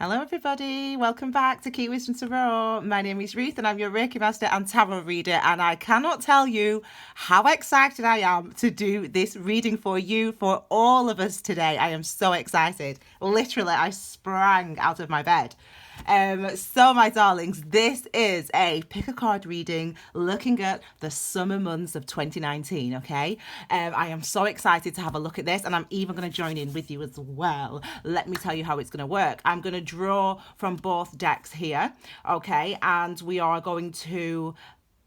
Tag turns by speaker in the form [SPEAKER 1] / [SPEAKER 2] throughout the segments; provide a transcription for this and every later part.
[SPEAKER 1] Hello everybody, welcome back to Key Wisdom Tarot. My name is Ruth and I'm your Reiki Master and Tarot Reader, and I cannot tell you how excited I am to do this reading for you, for all of us today. I am so excited. Literally, I sprang out of my bed. So my darlings, this is a pick a card reading looking at the summer months of 2019, okay? I am so excited to have a look at this, and I'm even going to join in with you as well. Let me tell you how it's going to work. I'm going to draw from both decks here, okay? And we are going to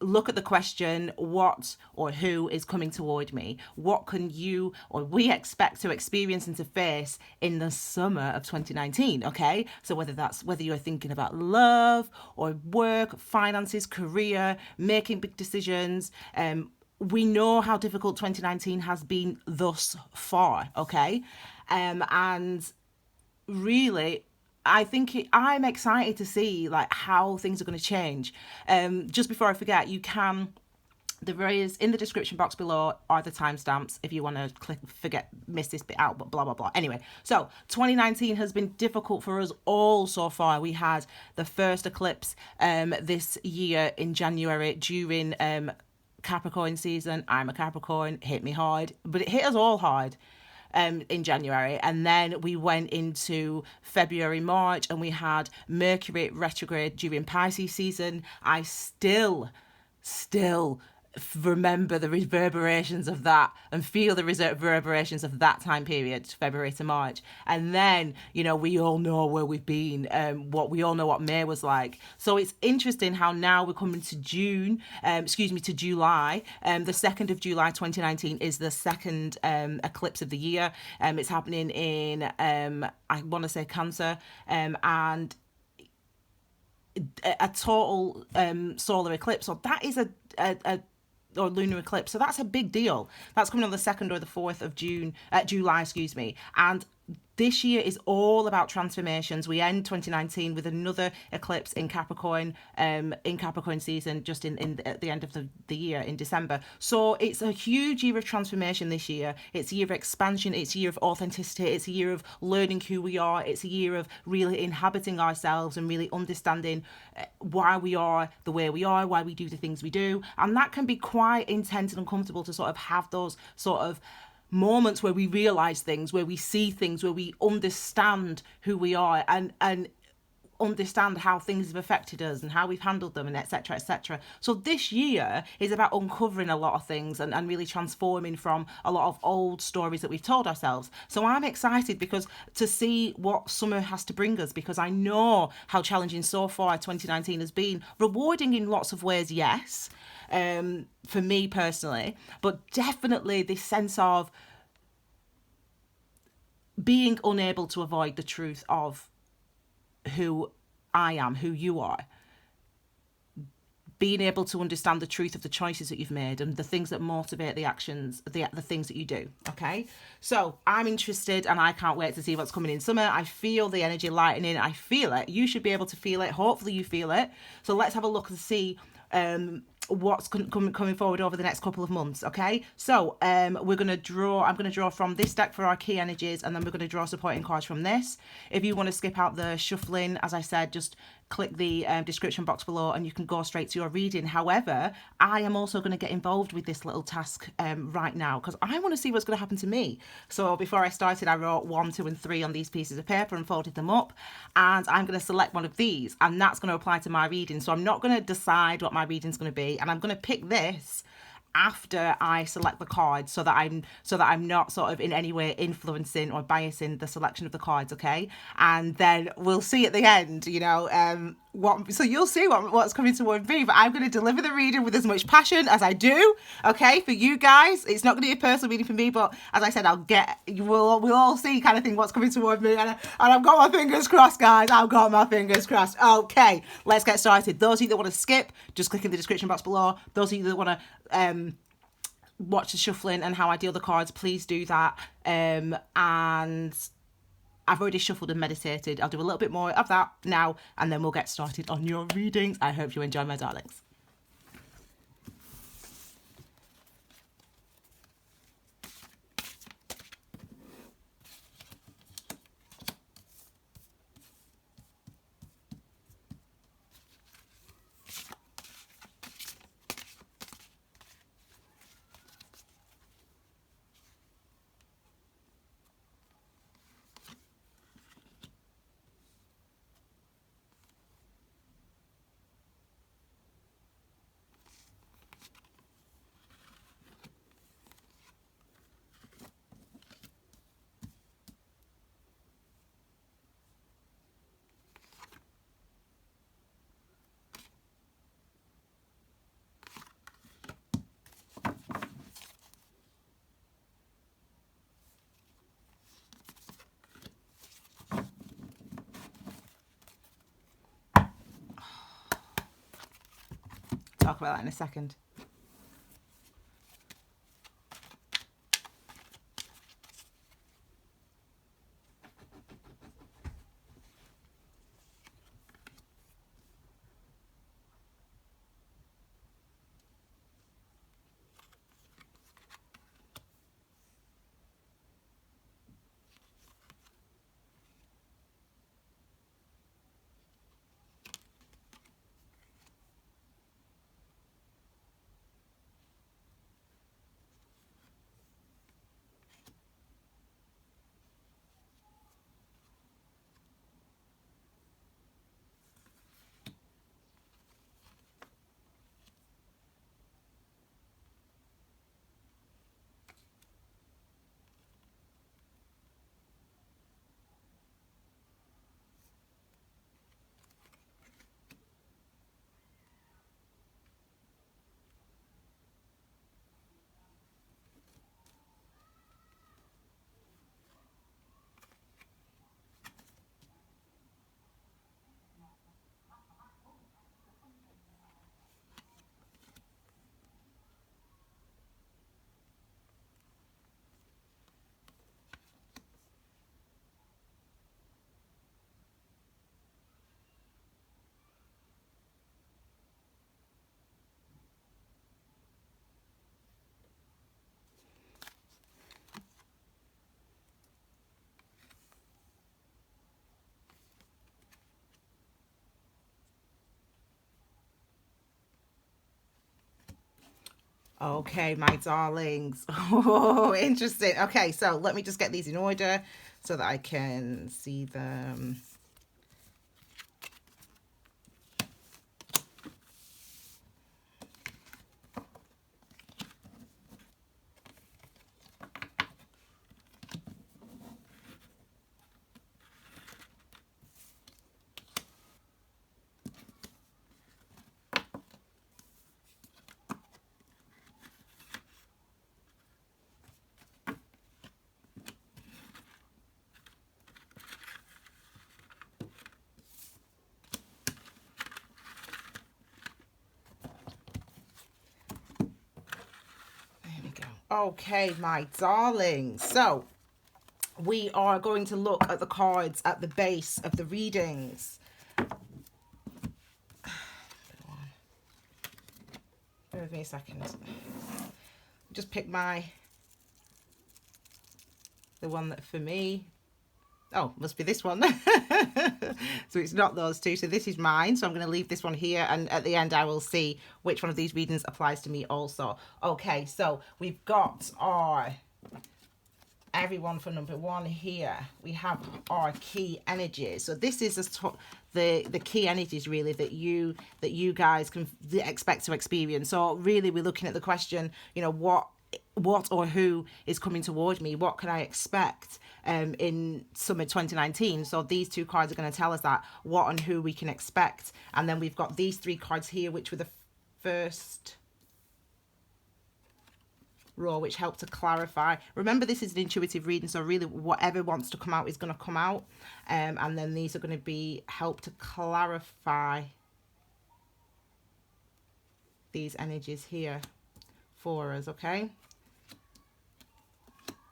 [SPEAKER 1] look at the question, what or who is coming toward me? What can you or we expect to experience and to face in the summer of 2019? Okay, so whether you're thinking about love or work, finances, career, making big decisions, we know how difficult 2019 has been thus far, okay? And really, I'm excited to see like how things are going to change. Just before I forget, you can, there is in the description box below are the timestamps if you want to miss this bit out, but blah blah blah. Anyway, so 2019 has been difficult for us all so far. We had the first eclipse this year in January during Capricorn season. I'm a Capricorn, hit me hard, but it hit us all hard in January, and then we went into February, March, and we had Mercury retrograde during Pisces season. I still remember the reverberations of that and feel the reverberations of that time period, February to March. And then, you know, we all know where we've been, we all know what May was like. So it's interesting how now we're coming to to July. The 2nd of July 2019 is the second eclipse of the year. It's happening in I want to say Cancer, and a total solar eclipse. So that is a or lunar eclipse. So that's a big deal. That's coming on the 2nd or the 4th of July, excuse me. And this year is all about transformations. We end 2019 with another eclipse in Capricorn season, just at the end of the year in December. So it's a huge year of transformation this year. It's a year of expansion. It's a year of authenticity. It's a year of learning who we are. It's a year of really inhabiting ourselves and really understanding why we are the way we are, why we do the things we do. And that can be quite intense and uncomfortable to sort of have those sort of moments where we realize things, where we see things, where we understand who we are and understand how things have affected us and how we've handled them, and etc etc. So this year is about uncovering a lot of things and really transforming from a lot of old stories that we've told ourselves. So I'm excited because to see what summer has to bring us, because I know how challenging so far 2019 has been. Rewarding in lots of ways, yes, for me personally, but definitely this sense of being unable to avoid the truth of who I am, who you are. Being able to understand the truth of the choices that you've made and the things that motivate the actions, the things that you do. Okay, so I'm interested and I can't wait to see what's coming in summer. I feel the energy lightening. I feel it. You should be able to feel it. Hopefully you feel it. So let's have a look and see what's coming forward over the next couple of months. Okay, so I'm going to draw from this deck for our key energies, and then we're going to draw supporting cards from this. If you want to skip out the shuffling, as I said, just click the description box below and you can go straight to your reading. However, I am also going to get involved with this little task right now because I want to see what's going to happen to me. So before I started, I wrote 1, 2 and 3 on these pieces of paper and folded them up, and I'm going to select one of these, and that's going to apply to my reading. So I'm not going to decide what my reading's going to be, and I'm going to pick this after I select the cards, so that I'm not sort of in any way influencing or biasing the selection of the cards. Okay, and then we'll see at the end, you know, so you'll see what's coming toward me, but I'm going to deliver the reading with as much passion as I do. Okay, for you guys, it's not going to be a personal reading for me, but as I said, we'll all see kind of thing what's coming toward me, and I've got my fingers crossed, guys. I've got my fingers crossed. Okay, let's get started. Those of you that want to skip, just click in the description box below. Those of you that want to watch the shuffling and how I deal the cards, please do that. And I've already shuffled and meditated. I'll do a little bit more of that now, and then we'll get started on your readings. I hope you enjoy, my darlings. talk about that in a second. Okay, my darlings. Oh, interesting. Okay, so let me just get these in order so that I can see them. There we go. Okay, my darlings. So we are going to look at the cards at the base of the readings. Bear with me a second. Just pick the one that for me. Oh, must be this one. So it's not those two. So this is mine. So I'm going to leave this one here. And at the end, I will see which one of these readings applies to me also. Okay, so we've got our everyone for number one here. We have our key energies. So this is the key energies really that you guys can expect to experience. So really we're looking at the question, you know, what or who is coming towards me, what can I expect in summer 2019. So these two cards are going to tell us that, what and who we can expect. And then we've got these three cards here, which were the first row, which help to clarify. Remember, this is an intuitive reading, so really whatever wants to come out is going to come out. And then these are going to be help to clarify these energies here for us, okay?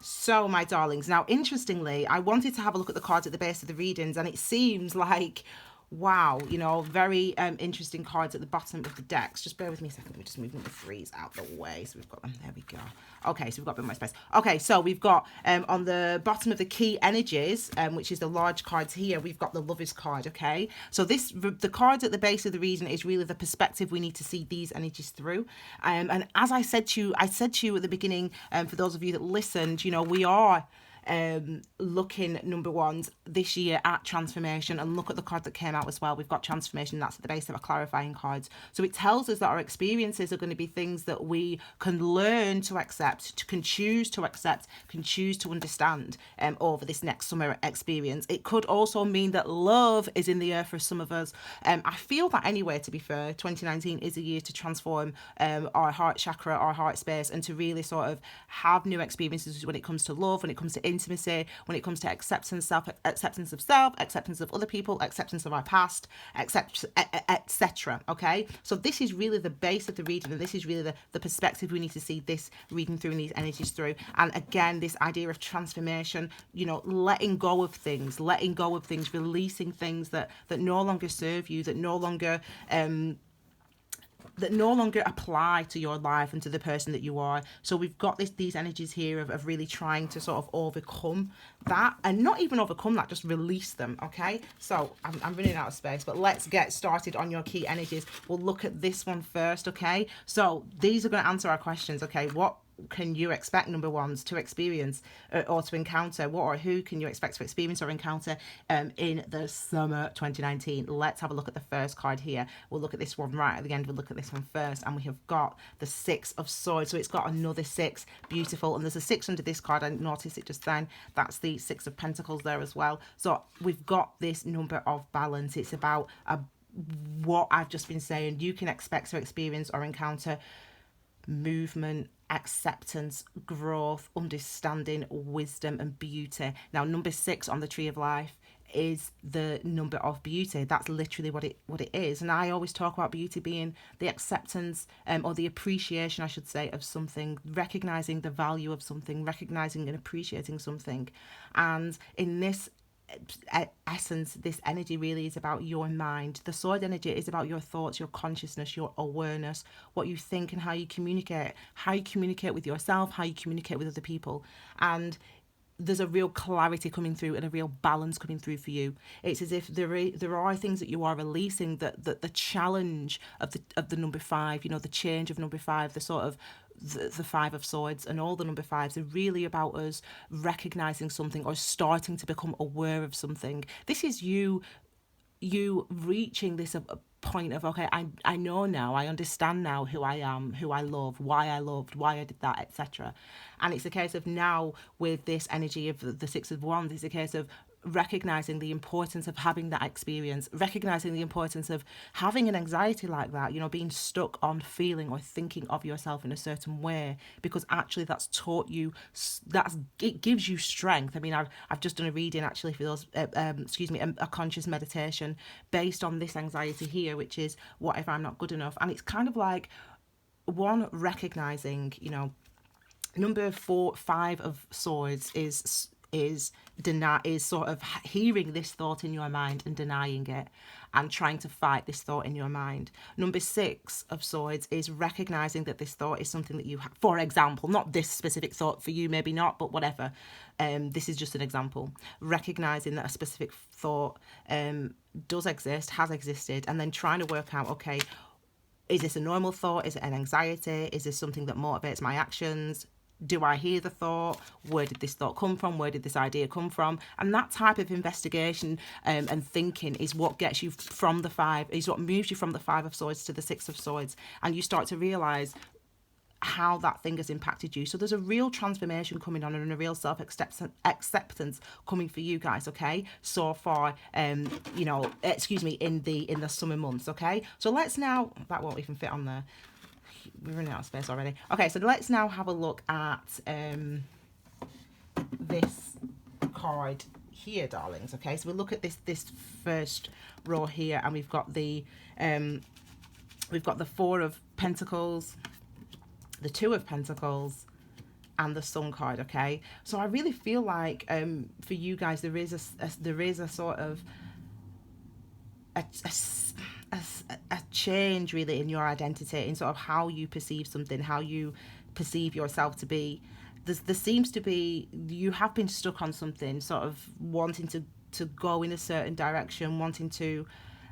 [SPEAKER 1] So, my darlings, now interestingly, I wanted to have a look at the cards at the base of the readings, and it seems like, wow, you know, very interesting cards at the bottom of the decks. Just bear with me a second. We're just moving the threes out the way. So we've got them. There we go. Okay, so we've got a bit more space. Okay, so we've got on the bottom of the key energies, which is the large cards here, we've got the Lovers card, okay? So the cards at the base of the reading is really the perspective we need to see these energies through. And as I said to you at the beginning, for those of you that listened, you know, we are looking, number ones, this year at transformation. And look at the card that came out as well. We've got transformation. That's at the base of our clarifying cards. So it tells us that our experiences are going to be things that we can learn to accept, can choose to accept, can choose to understand over this next summer experience. It could also mean that love is in the air for some of us. I feel that anyway, to be fair, 2019 is a year to transform our heart chakra, our heart space, and to really sort of have new experiences when it comes to love, when it comes to intimacy, when it comes to acceptance acceptance of self, acceptance of other people, acceptance of our past, etc. Okay, so this is really the base of the reading, and this is really the perspective we need to see this reading through and these energies through. And again, this idea of transformation, letting go of things, releasing things that no longer serve you, that no longer apply to your life and to the person that you are. So we've got these energies here of really trying to sort of overcome that, and not even overcome that, just release them. Okay, so I'm running out of space, but let's get started on your key energies. We'll look at this one first. Okay, so these are going to answer our questions. Okay, what can you expect, number ones, to experience or to encounter? What or who can you expect to experience or encounter in the summer 2019? Let's have a look at the first card here. We'll look at this one right at the end. We'll look at this one first, and we have got the Six of Swords. So it's got another six, beautiful, and there's a six under this card. I didn't notice it just then. That's the Six of Pentacles there as well. So we've got this number of balance. It's about what I've just been saying. You can expect to experience or encounter movement, acceptance, growth, understanding, wisdom, and beauty. Now, number 6 on the Tree of Life is the number of beauty. That's literally what it is. And I always talk about beauty being the acceptance or the appreciation, I should say, of something, recognizing the value of something, recognizing and appreciating something. And in this essence, this energy really is about your mind. The sword energy is about your thoughts, your consciousness, your awareness, what you think and how you communicate with yourself, how you communicate with other people. And there's a real clarity coming through and a real balance coming through for you. It's as if there are things that you are releasing, that the challenge of the number 5, the change of number 5, the sort of the 5 of Swords and all the number 5s are really about us recognizing something or starting to become aware of something. This is you reaching this point of, okay, I know now, I understand now who I am, who I love, why I loved, why I did that, etc. And it's a case of now, with this energy of the Six of Wands, it's a case of recognizing the importance of having that experience, recognizing the importance of having an anxiety like that, being stuck on feeling or thinking of yourself in a certain way, because actually that's taught you, it gives you strength. I mean, I've just done a reading actually for those a conscious meditation based on this anxiety here, which is, what if I'm not good enough? And it's kind of like, one, recognizing, number 5 of Swords is sort of hearing this thought in your mind and denying it and trying to fight this thought in your mind. Number 6 of Swords is recognizing that this thought is something that you have. For example, not this specific thought for you, maybe not, but whatever. This is just an example. Recognizing that a specific thought does exist, has existed, and then trying to work out, okay, is this a normal thought? Is it an anxiety? Is this something that motivates my actions? Do I hear the thought? Where did this thought come from? Where did this idea come from? And that type of investigation and thinking is what gets you from the 5, is what moves you from the 5 of Swords to the 6 of Swords. And you start to realize how that thing has impacted you. So there's a real transformation coming on and a real self-acceptance coming for you guys, okay? So far, in the summer months, okay? So let's now, that won't even fit on there. We're running out of space already. Okay, so let's now have a look at this card here, darlings. Okay, so we'll look at this first row here, and we've got the 4 of Pentacles, the 2 of Pentacles, and the Sun card. Okay, so I really feel like for you guys there is a sort of a change really in your identity, in sort of how you perceive something, how you perceive yourself to be. There seems to be, you have been stuck on something, sort of wanting to go in a certain direction, wanting to,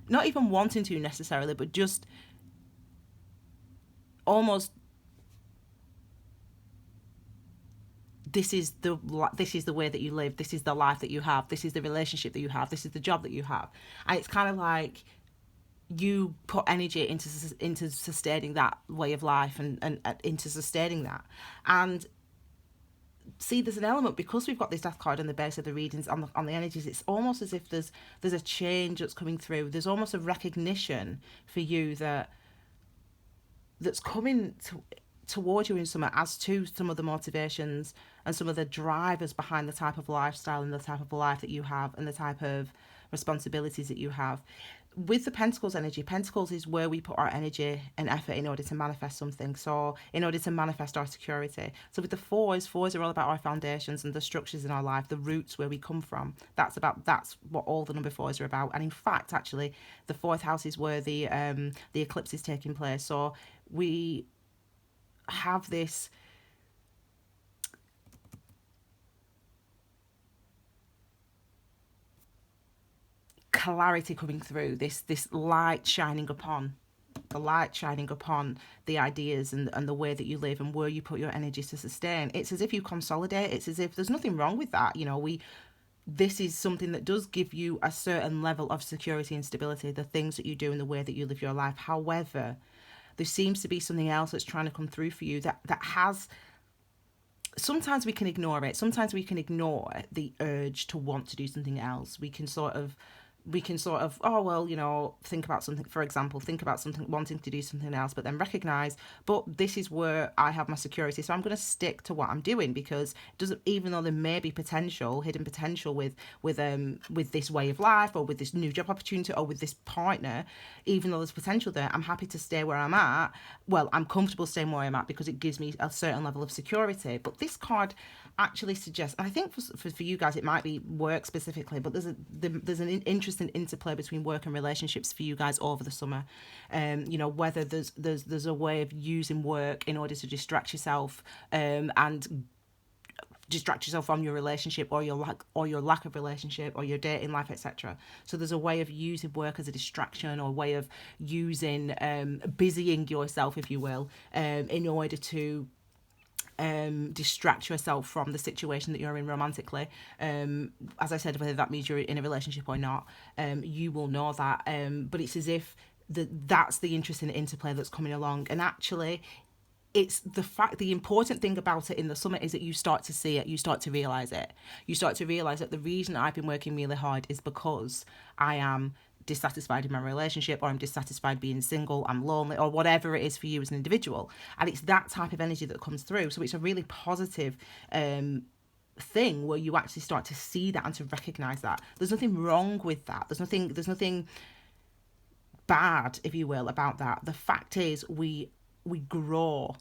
[SPEAKER 1] not even wanting to necessarily, but just almost, this is the way that you live, this is the life that you have, this is the relationship that you have, this is the job that you have. And it's kind of like you put energy into sustaining that way of life and into sustaining that. And see, there's an element, because we've got this Death card on the base of the readings on the energies, it's almost as if there's a change that's coming through. There's almost a recognition for you that's coming towards you in summer, as to some of the motivations and some of the drivers behind the type of lifestyle and the type of life that you have and the type of responsibilities that you have. With the Pentacles energy, Pentacles is where we put our energy and effort in order to manifest something. So in order to manifest our security. So with the fours are all about our foundations and the structures in our life, the roots where we come from. That's what all the number fours are about. And in fact, actually, the fourth house is where the eclipse is taking place. So we have this clarity coming through, this light shining upon the ideas and the way that you live and where you put your energy to sustain. It's as if you consolidate. It's as if there's nothing wrong with that. This is something that does give you a certain level of security and stability, the things that you do and the way that you live your life. However, there seems to be something else that's trying to come through for you that has, sometimes we can ignore it. Sometimes we can ignore the urge to want to do something else. We can sort of, oh, well, think about something, for example, think about something, wanting to do something else, but then recognize, but this is where I have my security. So I'm going to stick to what I'm doing, because it doesn't, even though there may be hidden potential with this way of life, or with this new job opportunity, or with this partner, even though there's potential there, I'm happy to stay where I'm at. Well, I'm comfortable staying where I'm at because it gives me a certain level of security. But this card actually suggests, and I think for you guys it might be work specifically, but there's an interesting interplay between work and relationships for you guys over the summer. Whether there's a way of using work in order to distract yourself, and distract yourself from your relationship, or your lack of relationship, or your dating life, etc. So there's a way of using work as a distraction, or a way of using busying yourself, if you will, in order to distract yourself from the situation that you're in romantically. As I said, whether that means you're in a relationship or not, you will know that. But it's as if that's the interesting interplay that's coming along. And actually, it's the important thing about it in the summer is that you start to see it, you start to realize it. You start to realize that the reason I've been working really hard is because I am dissatisfied in my relationship, or I'm dissatisfied being single, I'm lonely, or whatever it is for you as an individual. And it's that type of energy that comes through. So it's a really positive thing where you actually start to see that and to recognize that. There's nothing wrong with that. There's nothing bad, if you will, about that. The fact is we grow,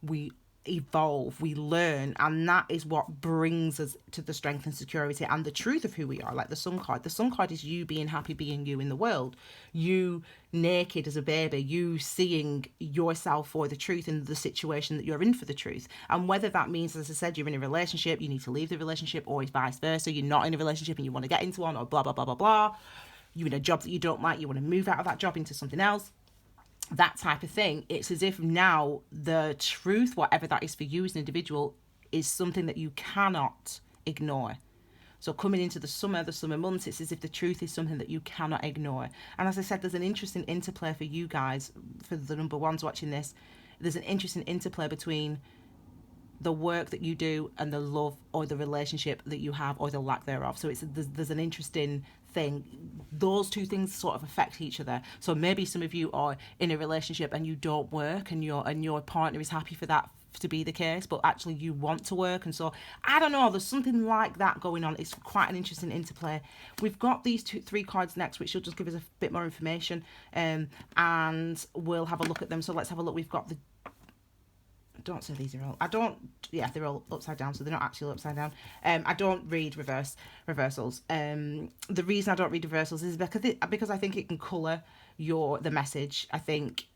[SPEAKER 1] we evolve, we learn, and that is what brings us to the strength and security and the truth of who we are. Like the Sun card is you being happy being you in the world, you naked as a baby, you seeing yourself for the truth in the situation that you're in for the truth. And whether that means, as I said, you're in a relationship, you need to leave the relationship, or vice versa, you're not in a relationship and you want to get into one, or blah blah blah blah blah, you're in a job that you don't like, you want to move out of that job into something else, that type of thing. It's as if now the truth, whatever that is for you as an individual, is something that you cannot ignore. So coming into the summer months, it's as if the truth is something that you cannot ignore. And as I said, there's an interesting interplay for you guys, for the number ones watching this. There's an interesting interplay between the work that you do and the love or the relationship that you have, or the lack thereof. So there's an interesting thing. Those two things sort of affect each other. So maybe some of you are in a relationship and you don't work, and your partner is happy for that to be the case, but actually you want to work. And so I don't know, there's something like that going on. It's quite an interesting interplay. We've got these three cards next, which will just give us a bit more information, and we'll have a look at them. So let's have a look. We've got don't say these are all, they're all upside down, so they're not actually upside down. I don't read reversals. The reason I don't read reversals is because I think it can colour the message. I think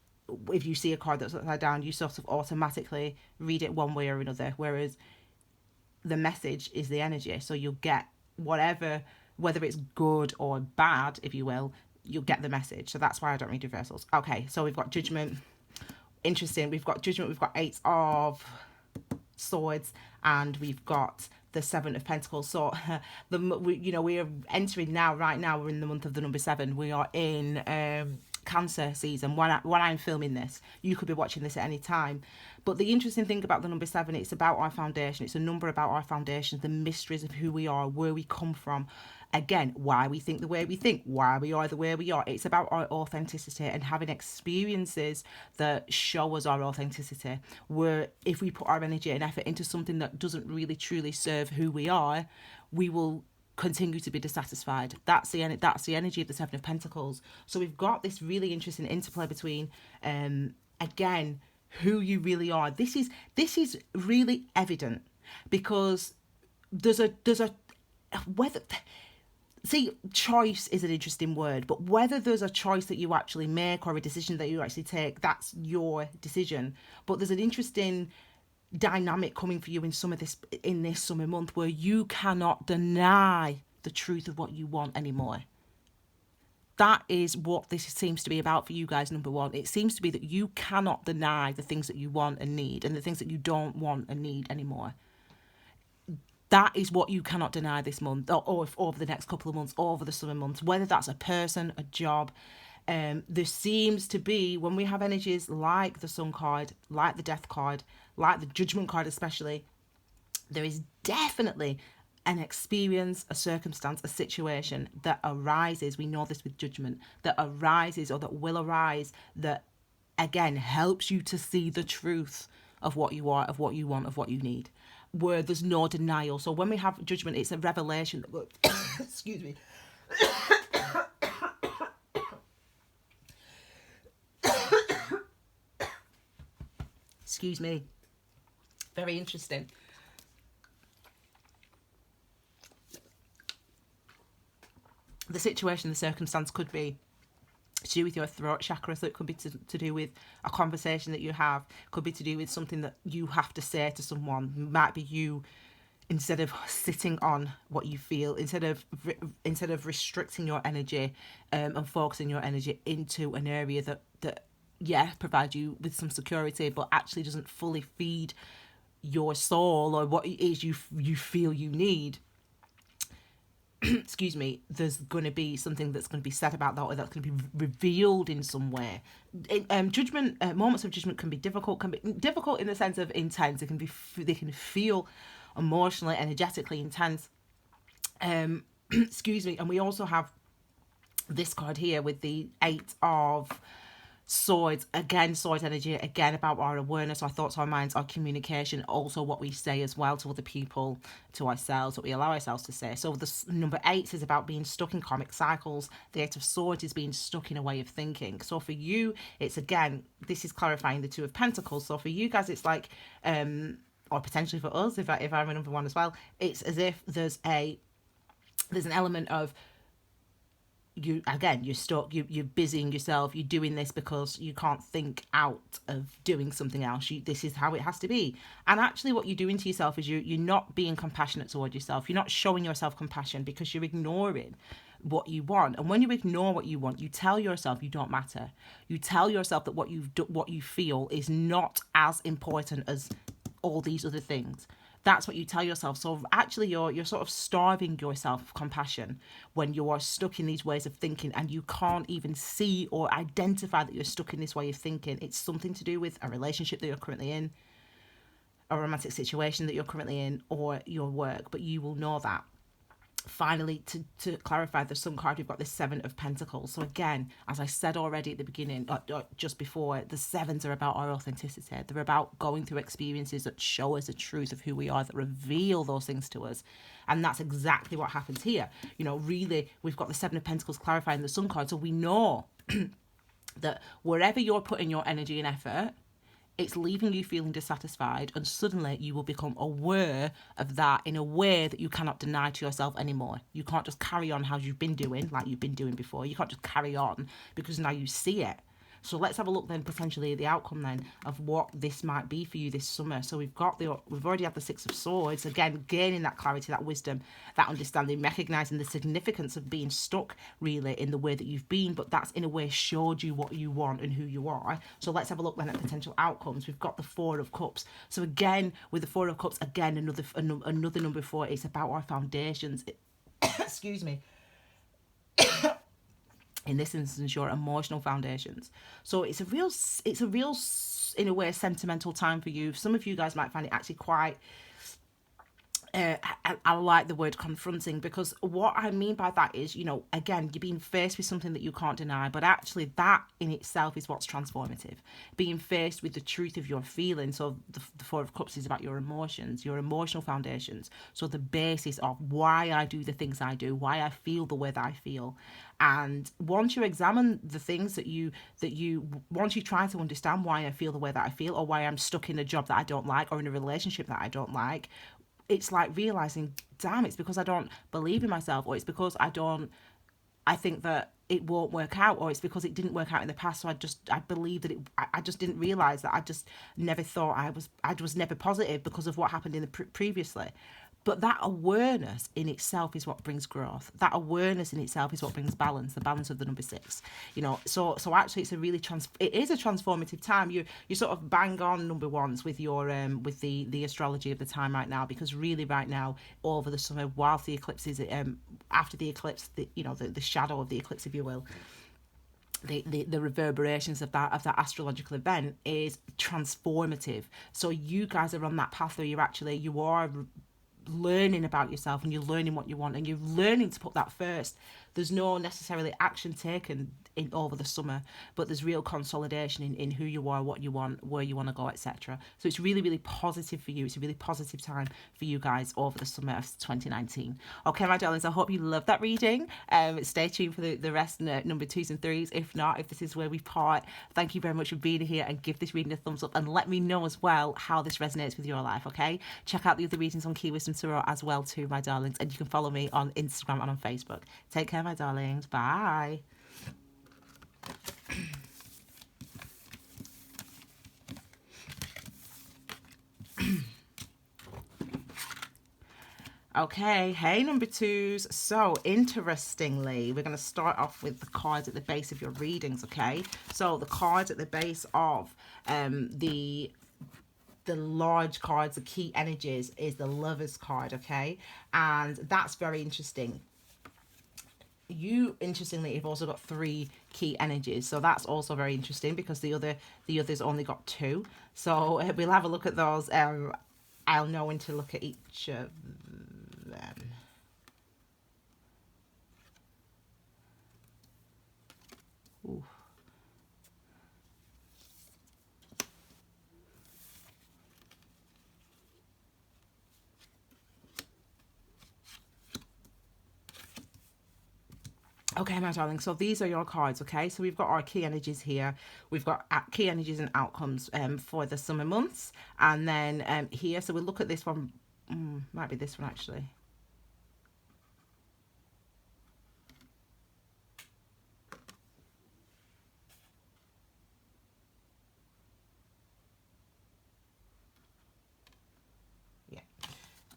[SPEAKER 1] if you see a card that's upside down, you sort of automatically read it one way or another, whereas the message is the energy. So you'll get whatever, whether it's good or bad, if you will, you'll get the message. So that's why I don't read reversals. Okay, so we've got Judgment. Interesting. We've got Judgment, we've got Eight of Swords, and we've got the Seven of Pentacles. So we are entering now, right now we're in the month of the number 7. We are in Cancer season when I'm filming this. You could be watching this at any time. But the interesting thing about the number 7, it's about our foundation. It's a number about our foundations, the mysteries of who we are, where we come from. Again, why we think the way we think, why we are the way we are. It's about our authenticity and having experiences that show us our authenticity. Where if we put our energy and effort into something that doesn't really truly serve who we are, we will continue to be dissatisfied. That's the energy of the 7 of Pentacles. So we've got this really interesting interplay between again, who you really are. This is really evident because there's a whether, see, choice is an interesting word, but whether there's a choice that you actually make or a decision that you actually take, that's your decision. But there's an interesting dynamic coming for you in this summer month where you cannot deny the truth of what you want anymore. That is what this seems to be about for you guys, number 1. It seems to be that you cannot deny the things that you want and need and the things that you don't want and need anymore. That is what you cannot deny this month, or over the next couple of months, over the summer months, whether that's a person, a job. There seems to be, when we have energies like the Sun card, like the Death card, like the Judgment card especially, there is definitely an experience, a circumstance, a situation that arises, we know this with Judgment, that arises or that will arise that, again, helps you to see the truth of what you are, of what you want, of what you need, where there's no denial. So when we have Judgment, it's a revelation that excuse me. Excuse me. Very interesting. The situation, the circumstance could be to do with your throat chakra, so it could be to do with a conversation that you have, could be to do with something that you have to say to someone. It might be you, instead of sitting on what you feel, instead of restricting your energy and focusing your energy into an area that provides you with some security, but actually doesn't fully feed your soul or what it is you feel you need. Excuse me, there's going to be something that's going to be said about that, or that's going to be revealed in some way. Judgment, moments of judgment can be difficult in the sense of intense. They can feel emotionally, energetically intense. Excuse me. And we also have this card here with the 8 of Swords, again, sword energy, again about our awareness, our thoughts, our minds, our communication, also what we say as well to other people, to ourselves, what we allow ourselves to say. So the number 8 is about being stuck in karmic cycles. The 8 of Swords is being stuck in a way of thinking. So for you, it's, again, this is clarifying the 2 of Pentacles. So for you guys, it's like, or potentially for us, if I'm a number 1 as well, it's as if there's an element of, you're stuck, you're busying yourself, you're doing this because you can't think out of doing something else. This is how it has to be. And actually what you're doing to yourself is you're not being compassionate toward yourself. You're not showing yourself compassion because you're ignoring what you want. And when you ignore what you want, you tell yourself you don't matter. You tell yourself that what you feel is not as important as all these other things. That's what you tell yourself. So actually you're sort of starving yourself of compassion when you are stuck in these ways of thinking and you can't even see or identify that you're stuck in this way of thinking. It's something to do with a relationship that you're currently in, a romantic situation that you're currently in, or your work, but you will know that. Finally, to clarify the Sun card, we've got the 7 of Pentacles. So again, as I said already at the beginning, or just before, the 7s are about our authenticity. They're about going through experiences that show us the truth of who we are, that reveal those things to us. And that's exactly what happens here. Really, we've got the 7 of Pentacles clarifying the Sun card. So we know that wherever you're putting your energy and effort, it's leaving you feeling dissatisfied, and suddenly you will become aware of that in a way that you cannot deny to yourself anymore. You can't just carry on how you've been doing, like you've been doing before. You can't just carry on because now you see it. So let's have a look then potentially at the outcome then of what this might be for you this summer. So we've already had the 6 of Swords, again gaining that clarity, that wisdom, that understanding, recognizing the significance of being stuck really in the way that you've been, but that's in a way showed you what you want and who you are. So let's have a look then at potential outcomes. We've got the 4 of Cups. So again with the 4 of Cups, again another number 4. It's about our foundations. Excuse me. in this instance, your emotional foundations. So it's a real, in a way, sentimental time for you. Some of you guys might find it actually quite I like the word confronting, because what I mean by that is, you know, again, you're being faced with something that you can't deny, but actually that in itself is what's transformative. Being faced with the truth of your feelings. So the Four of Cups is about your emotions, your emotional foundations. So the basis of why I do the things I do, why I feel the way that I feel. And once you examine the things once you try to understand why I feel the way that I feel, or why I'm stuck in a job that I don't like, or in a relationship that I don't like, it's like realizing, damn, it's because I don't believe in myself, or it's because I think that it won't work out, or it's because it didn't work out in the past. So I believe that I just didn't realize that. I just never thought I was never positive because of what happened in the previously. But that awareness in itself is what brings growth. That awareness in itself is what brings balance, the balance of the number six. You know, so actually it's a really it is a transformative time. You sort of bang on number ones with your with the astrology of the time right now, because really right now, over the summer, whilst the eclipse is after the eclipse, you know, the shadow of the eclipse, if you will, the reverberations of that astrological event is transformative. So you guys are on that path where you are learning about yourself, and you're learning what you want, and you're learning to put that first. There's no necessarily action taken in over the summer, but there's real consolidation in who you are, what you want, where you want to go, etc. So it's really, really positive for you. It's a really positive time for you guys over the summer of 2019. Okay, my darlings, I hope you love that reading. Stay tuned for the rest, number twos and threes. If not, if this is where we part, thank you very much for being here, and give this reading a thumbs up, and let me know as well how this resonates with your life. Okay, check out the other readings on Key Wisdom Tarot as well too, my darlings, and you can follow me on Instagram and on Facebook. Take care, my darlings. Bye. Okay, hey number twos. So interestingly, we're going to start off with the cards at the base of your readings. Okay, so the cards at the base of the large cards, the key energies, is the Lover's card. Okay, and that's very interesting. You interestingly have also got three key energies, so that's also very interesting, because the others only got two. So we'll have a look at those. I'll know when to look at each of them. Ooh. Okay, my darling, so these are your cards. Okay, so we've got our key energies here. We've got key energies and outcomes for the summer months, and then here, so we'll look at this one. Might be this one actually. Yeah,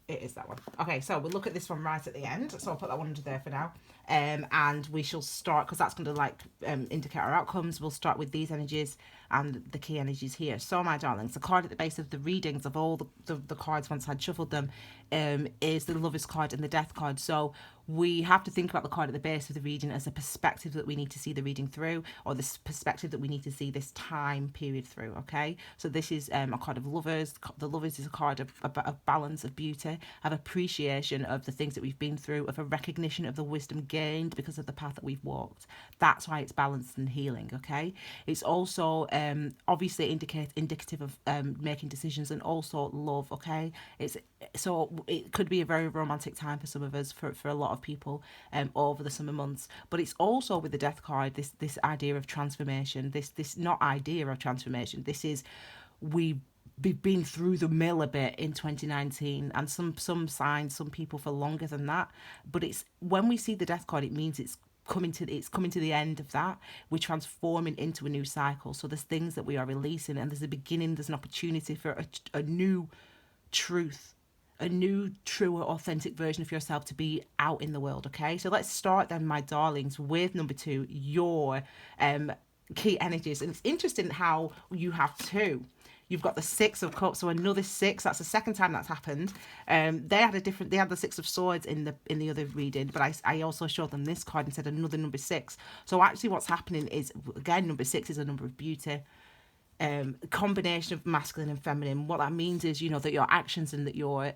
[SPEAKER 1] it is that one. Okay, so we'll look at this one right at the end. So I'll put that one under there for now. And we shall start, because that's going to like indicate our outcomes. We'll start with these energies and the key energies here. So my darlings, the card at the base of the readings of all the cards once I'd shuffled them is the Lover's card and the Death card. So we have to think about the card at the base of the reading as a perspective that we need to see the reading through, or this perspective that we need to see this time period through. Okay, so this is a card of Lovers. The Lovers is a card of balance, of beauty, of appreciation of the things that we've been through, of a recognition of the wisdom gained because of the path that we've walked. That's why it's balanced and healing. Okay, it's also obviously indicative of making decisions, and also love. Okay, so it could be a very romantic time for some of us, for a lot of people over the summer months. But it's also, with the Death card, this idea of transformation, this not idea of transformation, this is, we've been through the mill a bit in 2019, and some signs, some people for longer than that. But it's, when we see the Death card, it means it's coming to the end of that. We're transforming into a new cycle. So there's things that we are releasing, and there's a beginning, there's an opportunity for a new truth, a new, truer, authentic version of yourself to be out in the world. Okay, so let's start then, my darlings, with number two, your key energies. And it's interesting how you have two. You've got the Six of Cups, so another six. That's the second time that's happened. They had the Six of Swords in the other reading, but I also showed them this card and said another number six. So actually, what's happening is, again, number six is a number of beauty. Combination of masculine and feminine. What that means is, that your actions and that your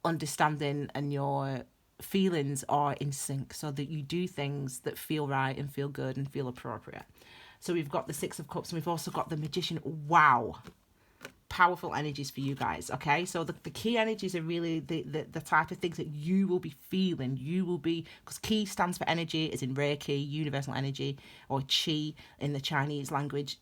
[SPEAKER 1] understanding and your feelings are in sync, so that you do things that feel right and feel good and feel appropriate. So we've got the Six of Cups, and we've also got the Magician. Wow. Powerful energies for you guys. Okay, so the key energies are really the type of things that you will be feeling. You will be, because key stands for energy, is in Reiki, universal energy, or Chi in the Chinese language.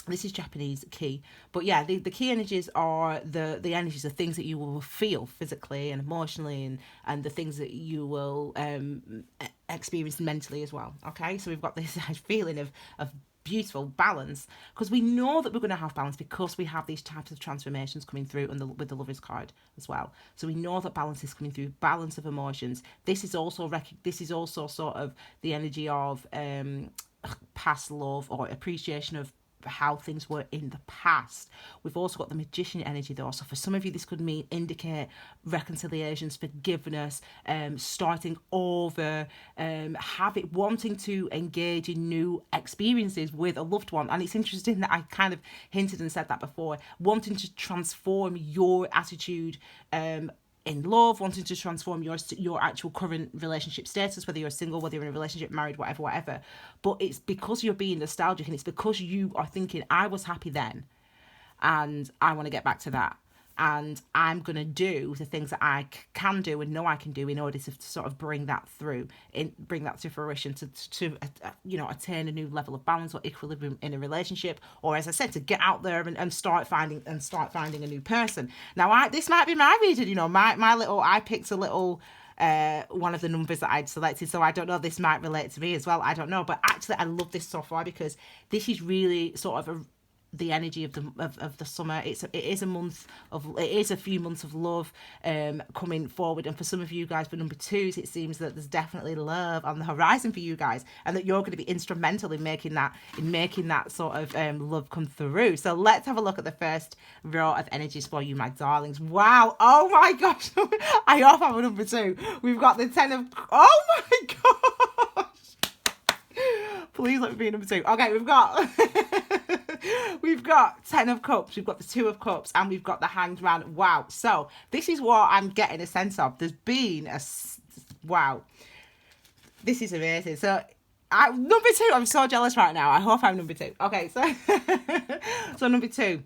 [SPEAKER 1] This is Japanese key. But yeah, the key energies are the energies of things that you will feel physically and emotionally, and the things that you will experience mentally as well. Okay, so we've got this feeling of beautiful balance, because we know that we're going to have balance because we have these types of transformations coming through, and with the Lovers card as well. So we know that balance is coming through, balance of emotions. This is also sort of the energy of past love or appreciation of how things were in the past. We've also got the Magician energy though, so for some of you this could indicate reconciliations, forgiveness, starting over, wanting to engage in new experiences with a loved one. And it's interesting that I kind of hinted and said that before, wanting to transform your attitude in love, wanting to transform your actual current relationship status, whether you're single, whether you're in a relationship, married, whatever. But it's because you're being nostalgic, and it's because you are thinking, I was happy then and I want to get back to that. And I'm going to do the things that I can do and know I can do in order to sort of bring that to fruition, to attain a new level of balance or equilibrium in a relationship, or, as I said, to get out there and start finding a new person. Now, this might be my reading, I picked a little one of the numbers that I'd selected, so I don't know, this might relate to me as well, I don't know. But actually, I love this so far, because this is really sort of the energy of the summer. It is a few months of love coming forward, and for some of you guys, for number twos, it seems that there's definitely love on the horizon for you guys, and that you're going to be instrumental in making that sort of love come through. So let's have a look at the first row of energies for you, my darlings. Wow, oh my gosh. I hope I'm a number two. We've got the 10 of, oh my gosh, please let me be number two. Okay, we've got 10 of Cups, we've got the 2 of Cups, and we've got the Hanged Man. Wow. So this is what I'm getting a sense of. There's been wow. This is amazing. So number two, I'm so jealous right now. I hope I'm number two. Okay, so number two,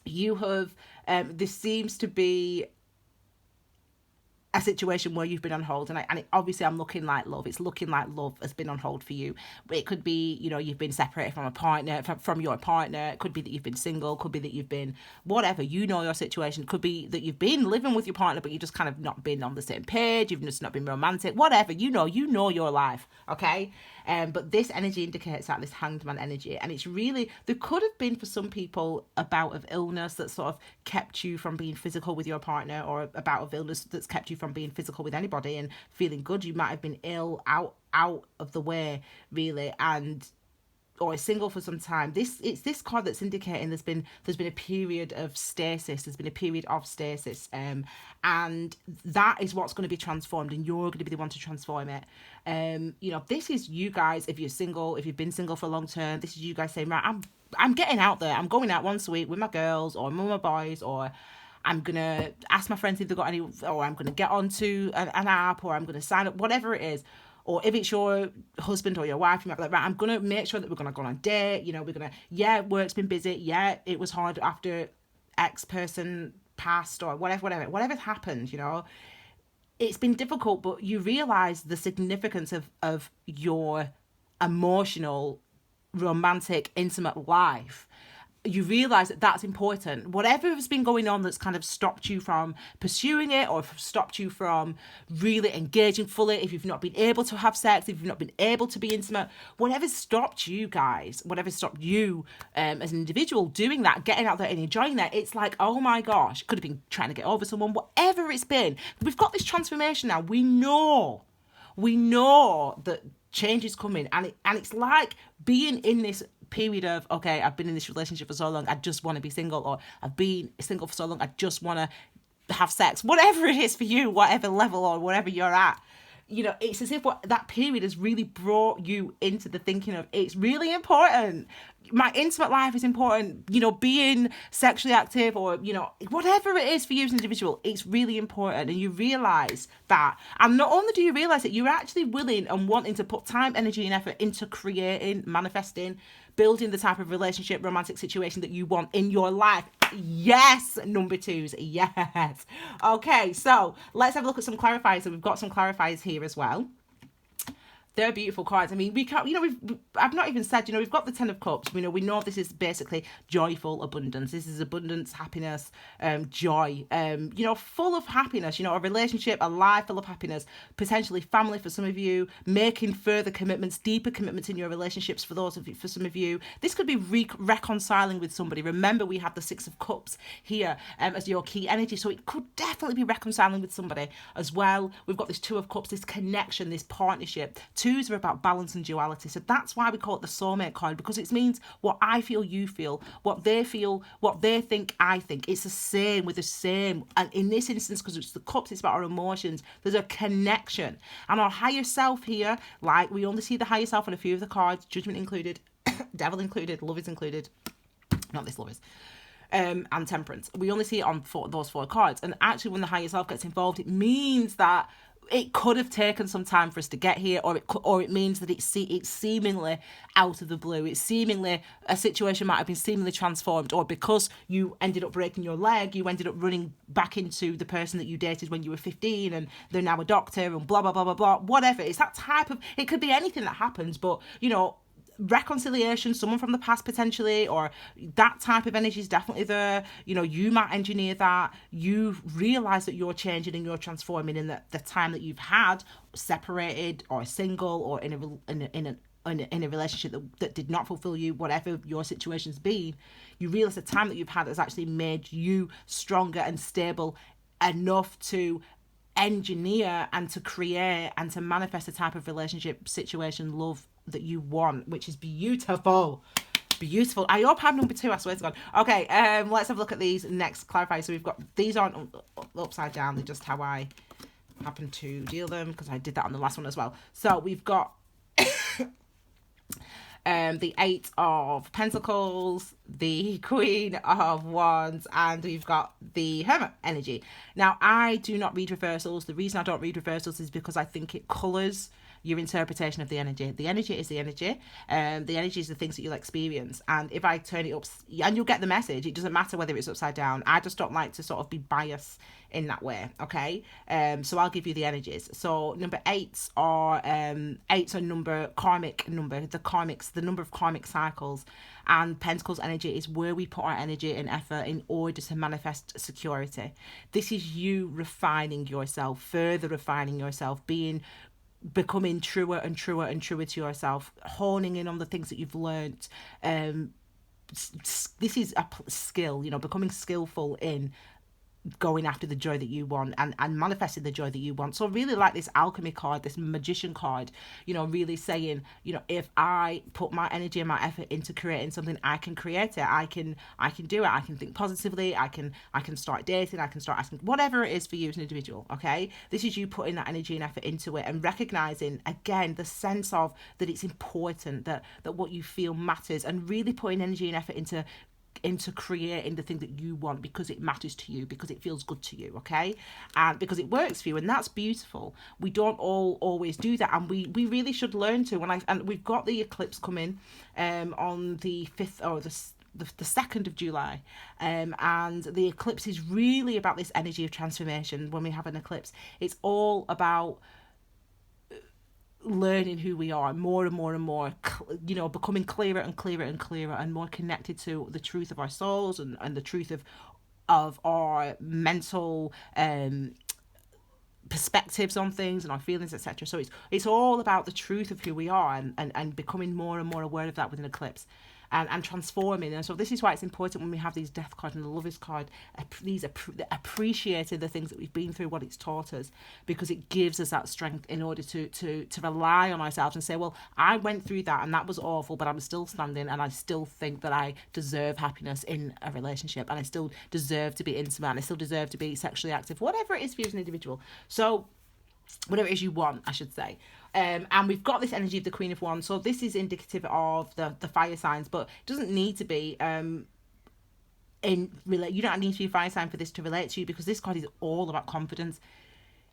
[SPEAKER 1] you have, this seems to be a situation where you've been on hold, and obviously I'm looking like love. It's looking like love has been on hold for you. It could be, you've been separated from a partner, from your partner. It could be that you've been single. Could be that you've been whatever. Your situation. Could be that you've been living with your partner, but you just kind of not been on the same page. You've just not been romantic. Whatever. You know your life. Okay. But this energy indicates that, this Hanged Man energy, and it's really, there could have been for some people a bout of illness that sort of kept you from being physical with your partner, or a bout of illness that's kept you from being physical with anybody and feeling good. You might have been ill, out of the way, really, or is single for some time. It's this card that's indicating there's been a period of stasis. There's been a period of stasis, and that is what's going to be transformed, and you're going to be the one to transform it. This is you guys. If you're single, if you've been single for a long term, this is you guys saying, right, I'm getting out there. I'm going out once a week with my girls or with my boys, or I'm gonna ask my friends if they've got any, or I'm gonna get onto an app, or I'm gonna sign up, whatever it is. Or if it's your husband or your wife, you might be like, right, I'm going to make sure that we're going to go on a date. We're going to, work's been busy. Yeah, it was hard after X person passed, or whatever happened, It's been difficult, but you realise the significance of your emotional, romantic, intimate life. You realise that that's important. Whatever has been going on that's kind of stopped you from pursuing it, or stopped you from really engaging fully, if you've not been able to have sex, if you've not been able to be intimate, whatever's stopped you guys, whatever stopped you as an individual doing that, getting out there and enjoying that, it's like, oh my gosh, could have been trying to get over someone, whatever it's been. We've got this transformation now. We know that change is coming, and it's like being in this period of, okay, I've been in this relationship for so long, I just want to be single, or I've been single for so long, I just want to have sex, whatever it is for you, whatever level or wherever you're at. It's as if that period has really brought you into the thinking of, it's really important. My intimate life is important. Being sexually active, or, whatever it is for you as an individual, it's really important. And you realise that. And not only do you realise that, you're actually willing and wanting to put time, energy, and effort into creating, manifesting, building the type of relationship, romantic situation that you want in your life. Yes, number twos. Yes. Okay, so let's have a look at some clarifiers. So we've got some clarifiers here as well. They're beautiful cards. I mean, we can't, I've not even said, we've got the Ten of Cups. We know this is basically joyful abundance. This is abundance, happiness, joy, full of happiness, a relationship, a life full of happiness, potentially family for some of you, making further commitments, deeper commitments in your relationships for some of you. This could be reconciling with somebody. Remember, we have the Six of Cups here as your key energy. So it could definitely be reconciling with somebody as well. We've got this Two of Cups, this connection, this partnership. Twos are about balance and duality. So that's why we call it the soulmate card, because it means what I feel, you feel, what they think, I think. It's the same with the same. And in this instance, because it's the cups, it's about our emotions. There's a connection. And our higher self here, like we only see the higher self on a few of the cards, judgment included, devil included, love is included. Not this love is. And temperance. We only see it on those 4 cards. And actually, when the higher self gets involved, it means that it could have taken some time for us to get here, or it means that it's seemingly out of the blue. It's seemingly, a situation might have been seemingly transformed, or because you ended up breaking your leg, you ended up running back into the person that you dated when you were 15, and they're now a doctor, and blah, blah, blah, blah, blah, whatever. It's that type of, it could be anything that happens, but, reconciliation, someone from the past potentially, or that type of energy is definitely there. You might engineer that. You realize that you're changing and you're transforming in the time that you've had separated or single, or in a relationship that did not fulfill you, whatever your situation's been. You realize the time that you've had has actually made you stronger and stable enough to engineer and to create and to manifest the type of relationship, situation, love that you want, which is beautiful. I hope I'm number 2, I swear to God. Okay, let's have a look at these next clarifiers. So we've got, these aren't upside down, they're just how I happen to deal them, because I did that on the last one as well. So we've got the 8 of Pentacles, the Queen of Wands, and we've got the Hermit energy. Now, I do not read reversals. The reason I don't read reversals is because I think it colours your interpretation of the energy. The energy is the energy. The energy is the things that you'll experience. And if I turn it up, and you'll get the message, it doesn't matter whether it's upside down. I just don't like to sort of be biased in that way, okay? So I'll give you the energies. So number 8s are number, karmic number, the number of karmic cycles. And Pentacles energy is where we put our energy and effort in order to manifest security. This is you refining yourself, further refining yourself, becoming truer and truer and truer to yourself, honing in on the things that you've learned. This is a skill, becoming skillful in going after the joy that you want and manifesting the joy that you want. So really, like this alchemy card, this magician card, really saying, if I put my energy and my effort into creating something, I can create it. I can do it. I can think positively. I can start dating. I can start asking, whatever it is for you as an individual. Okay, this is you putting that energy and effort into it, and recognizing again the sense of that it's important, that what you feel matters, and really putting energy and effort into creating the thing that you want, because it matters to you, because it feels good to you, okay, and because it works for you. And that's beautiful. We don't always do that, and we really should learn to. And we've got the eclipse coming on the 5th or the 2nd of July, and the eclipse is really about this energy of transformation. When we have an eclipse, it's all about learning who we are more and more and more, becoming clearer and clearer and clearer, and more connected to the truth of our souls and the truth of our mental perspectives on things and our feelings, etc. So it's all about the truth of who we are, and becoming more and more aware of that with an eclipse. and transforming. And so this is why it's important when we have these death card and the lovers card, these appreciating the things that we've been through, what it's taught us, because it gives us that strength in order to rely on ourselves and say, well, I went through that and that was awful, but I'm still standing, and I still think that I deserve happiness in a relationship, and I still deserve to be intimate, and I still deserve to be sexually active, whatever it is for you as an individual. So whatever it is you want, I should say. And we've got this energy of the Queen of Wands. So this is indicative of the fire signs, but it doesn't need to be you don't need to be a fire sign for this to relate to you, because this card is all about confidence.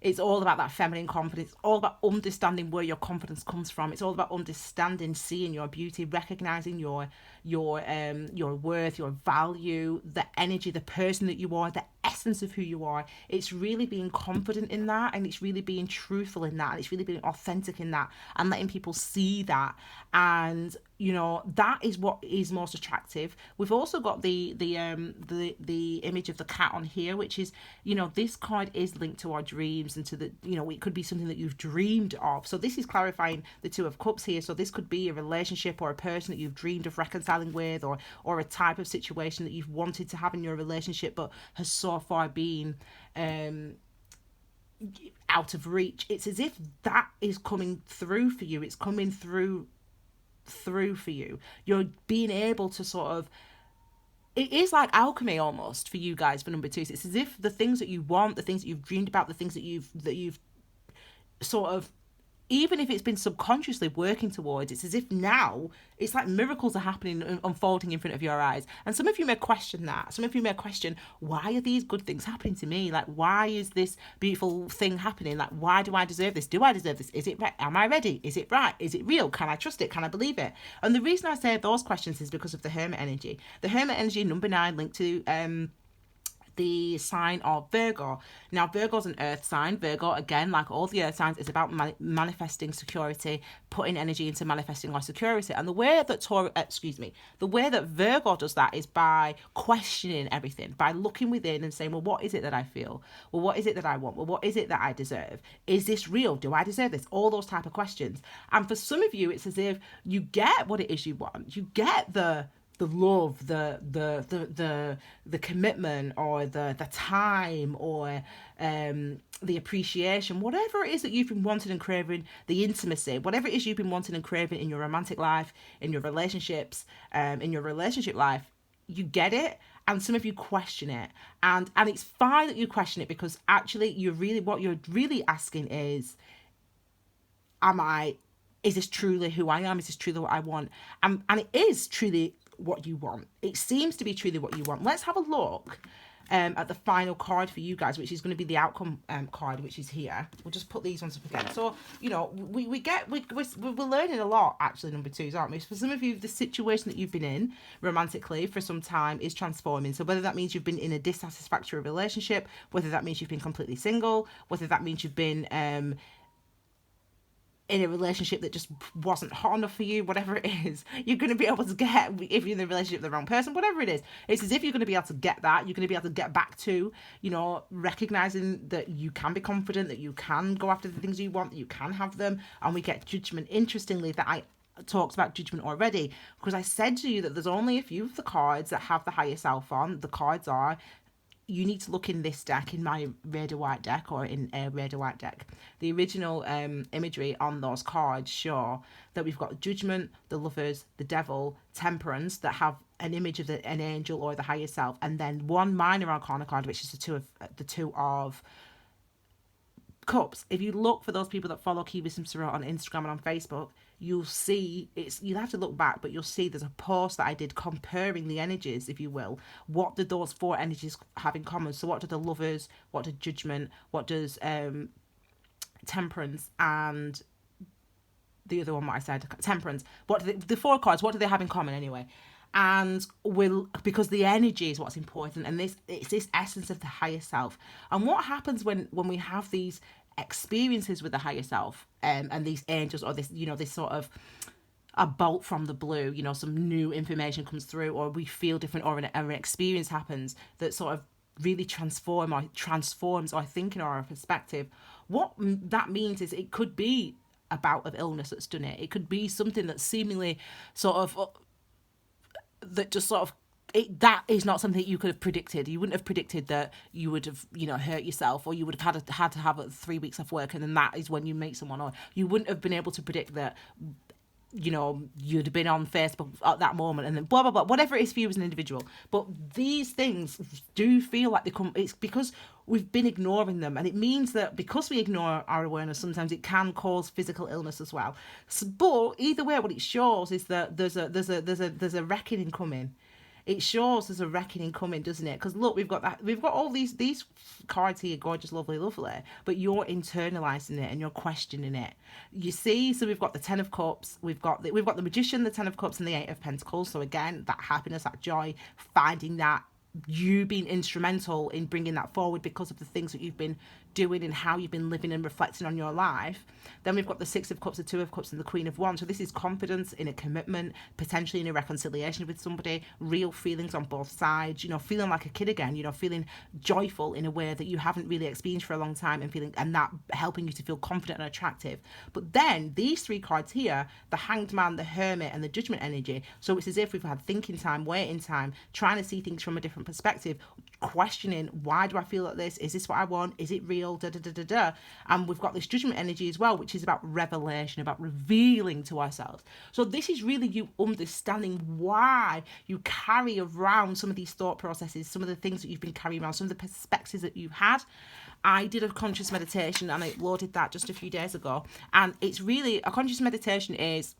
[SPEAKER 1] It's all about that feminine confidence. It's all about understanding where your confidence comes from. It's all about understanding, seeing your beauty, recognizing your worth, your value, the energy, the person that you are, the essence of who you are. It's really being confident in that, and it's really being truthful in that, and it's really being authentic in that, and letting people see that. And that is what is most attractive. We've also got the image of the cat on here, which is, this card is linked to our dreams and to the, it could be something that you've dreamed of. So this is clarifying the Two of Cups here. So this could be a relationship or a person that you've dreamed of reconciling with, or a type of situation that you've wanted to have in your relationship but has so far been out of reach. It's as if that is coming through for you. It's coming through for you. You're being able to sort of, it is like alchemy almost for you guys for number 2. So it's as if the things that you want, the things that you've dreamed about, the things that you've sort of, even if it's been subconsciously working towards, it's as if now it's like miracles are happening and unfolding in front of your eyes. And some of you may question that. Some of you may question, why are these good things happening to me? Like, why is this beautiful thing happening? Like, why do I deserve this? Do I deserve this? Is it right? Am I ready? Is it right? Is it real? Can I trust it? Can I believe it? And the reason I say those questions is because of the Hermit energy. The Hermit energy, number 9, linked to the sign of Virgo. Now, Virgo's an earth sign. Virgo, again, like all the earth signs, is about manifesting security, putting energy into manifesting our security. And the way that Virgo does that is by questioning everything, by looking within and saying, well, what is it that I feel? Well, what is it that I want? Well, what is it that I deserve? Is this real? Do I deserve this? All those type of questions. And for some of you, it's as if you get what it is you want. You get the love, the commitment, or the time, or the appreciation, whatever it is that you've been wanting and craving, the intimacy, whatever it is you've been wanting and craving in your romantic life, in your relationships, in your relationship life, you get it. And some of you question it, and it's fine that you question it, because actually what you're really asking is, is this truly who I am? Is this truly what I want? And it is truly what you want. It seems to be truly what you want. Let's have a look at the final card for you guys, which is going to be the outcome card, which is here. We'll just put these ones up again. So, we're learning a lot, actually, number 2s, aren't we? For some of you, the situation that you've been in romantically for some time is transforming. So whether that means you've been in a dissatisfactory relationship, whether that means you've been completely single, whether that means you've been in a relationship that just wasn't hot enough for you, whatever it is, you're going to be able to get, if you're in the relationship with the wrong person, whatever it is, it's as if you're going to be able to get that. You're going to be able to get back to, recognizing that you can be confident, that you can go after the things you want, that you can have them. And we get Judgment. Interestingly, that I talked about Judgment already, because I said to you that there's only a few of the cards that have the higher self on. The cards are, you need to look in this deck, in my Rider White deck, or in a Rider White deck. The original imagery on those cards show that we've got Judgment, the Lovers, the Devil, Temperance, that have an image of an angel or the higher self, and then one minor arcana card, which is the two of Cups. If you look for those people that follow Key Wisdom Tarot on Instagram and on Facebook, you'll see, you'll have to look back, but you'll see there's a post that I did comparing the energies, if you will. What did those 4 energies have in common? So what do the Lovers, what did Judgment, what does Temperance, and the other one, what I said, Temperance, what do the 4 cards, what do they have in common anyway? And because the energy is what's important, and it's this essence of the higher self. And what happens when we have these experiences with the higher self, and these angels, or this, this sort of a bolt from the blue, some new information comes through, or we feel different, or an experience happens that sort of really transforms our thinking or our perspective. What that means is it could be a bout of illness that's done it. It could be something that's seemingly sort of that just sort of, that is not something that you could have predicted. You wouldn't have predicted that you would have, hurt yourself, or you would have had to have 3 weeks off work, and then that is when you meet someone, or you wouldn't have been able to predict that, you'd have been on Facebook at that moment, and then blah, blah, blah, whatever it is for you as an individual. But these things do feel like it's because we've been ignoring them. And it means that because we ignore our awareness, sometimes it can cause physical illness as well. So, but either way, what it shows is that there's a reckoning coming. It shows there's a reckoning coming, doesn't it? Because look, we've got all these cards here, gorgeous, lovely, lovely, but you're internalizing it and you're questioning it. You see, so we've got the Ten of Cups, we've got the Magician, the Ten of Cups, and the Eight of Pentacles. So again, that happiness, that joy, finding that, you being instrumental in bringing that forward because of the things that you've been doing and how you've been living and reflecting on your life. Then we've got the Six of Cups, the Two of Cups, and the Queen of Wands. So this is confidence in a commitment, potentially in a reconciliation with somebody, real feelings on both sides, feeling like a kid again, feeling joyful in a way that you haven't really experienced for a long time, and that helping you to feel confident and attractive. But then these 3 cards here, the Hanged Man, the Hermit, and the Judgment energy. So it's as if we've had thinking time, waiting time, trying to see things from a different perspective, questioning, why do I feel like this? Is this what I want? Is it real? And we've got this Judgment energy as well, which is about revelation, about revealing to ourselves. So this is really you understanding why you carry around some of these thought processes, some of the things that you've been carrying around, some of the perspectives that you've had. I did a conscious meditation and I uploaded that just a few days ago, and it's really, a conscious meditation is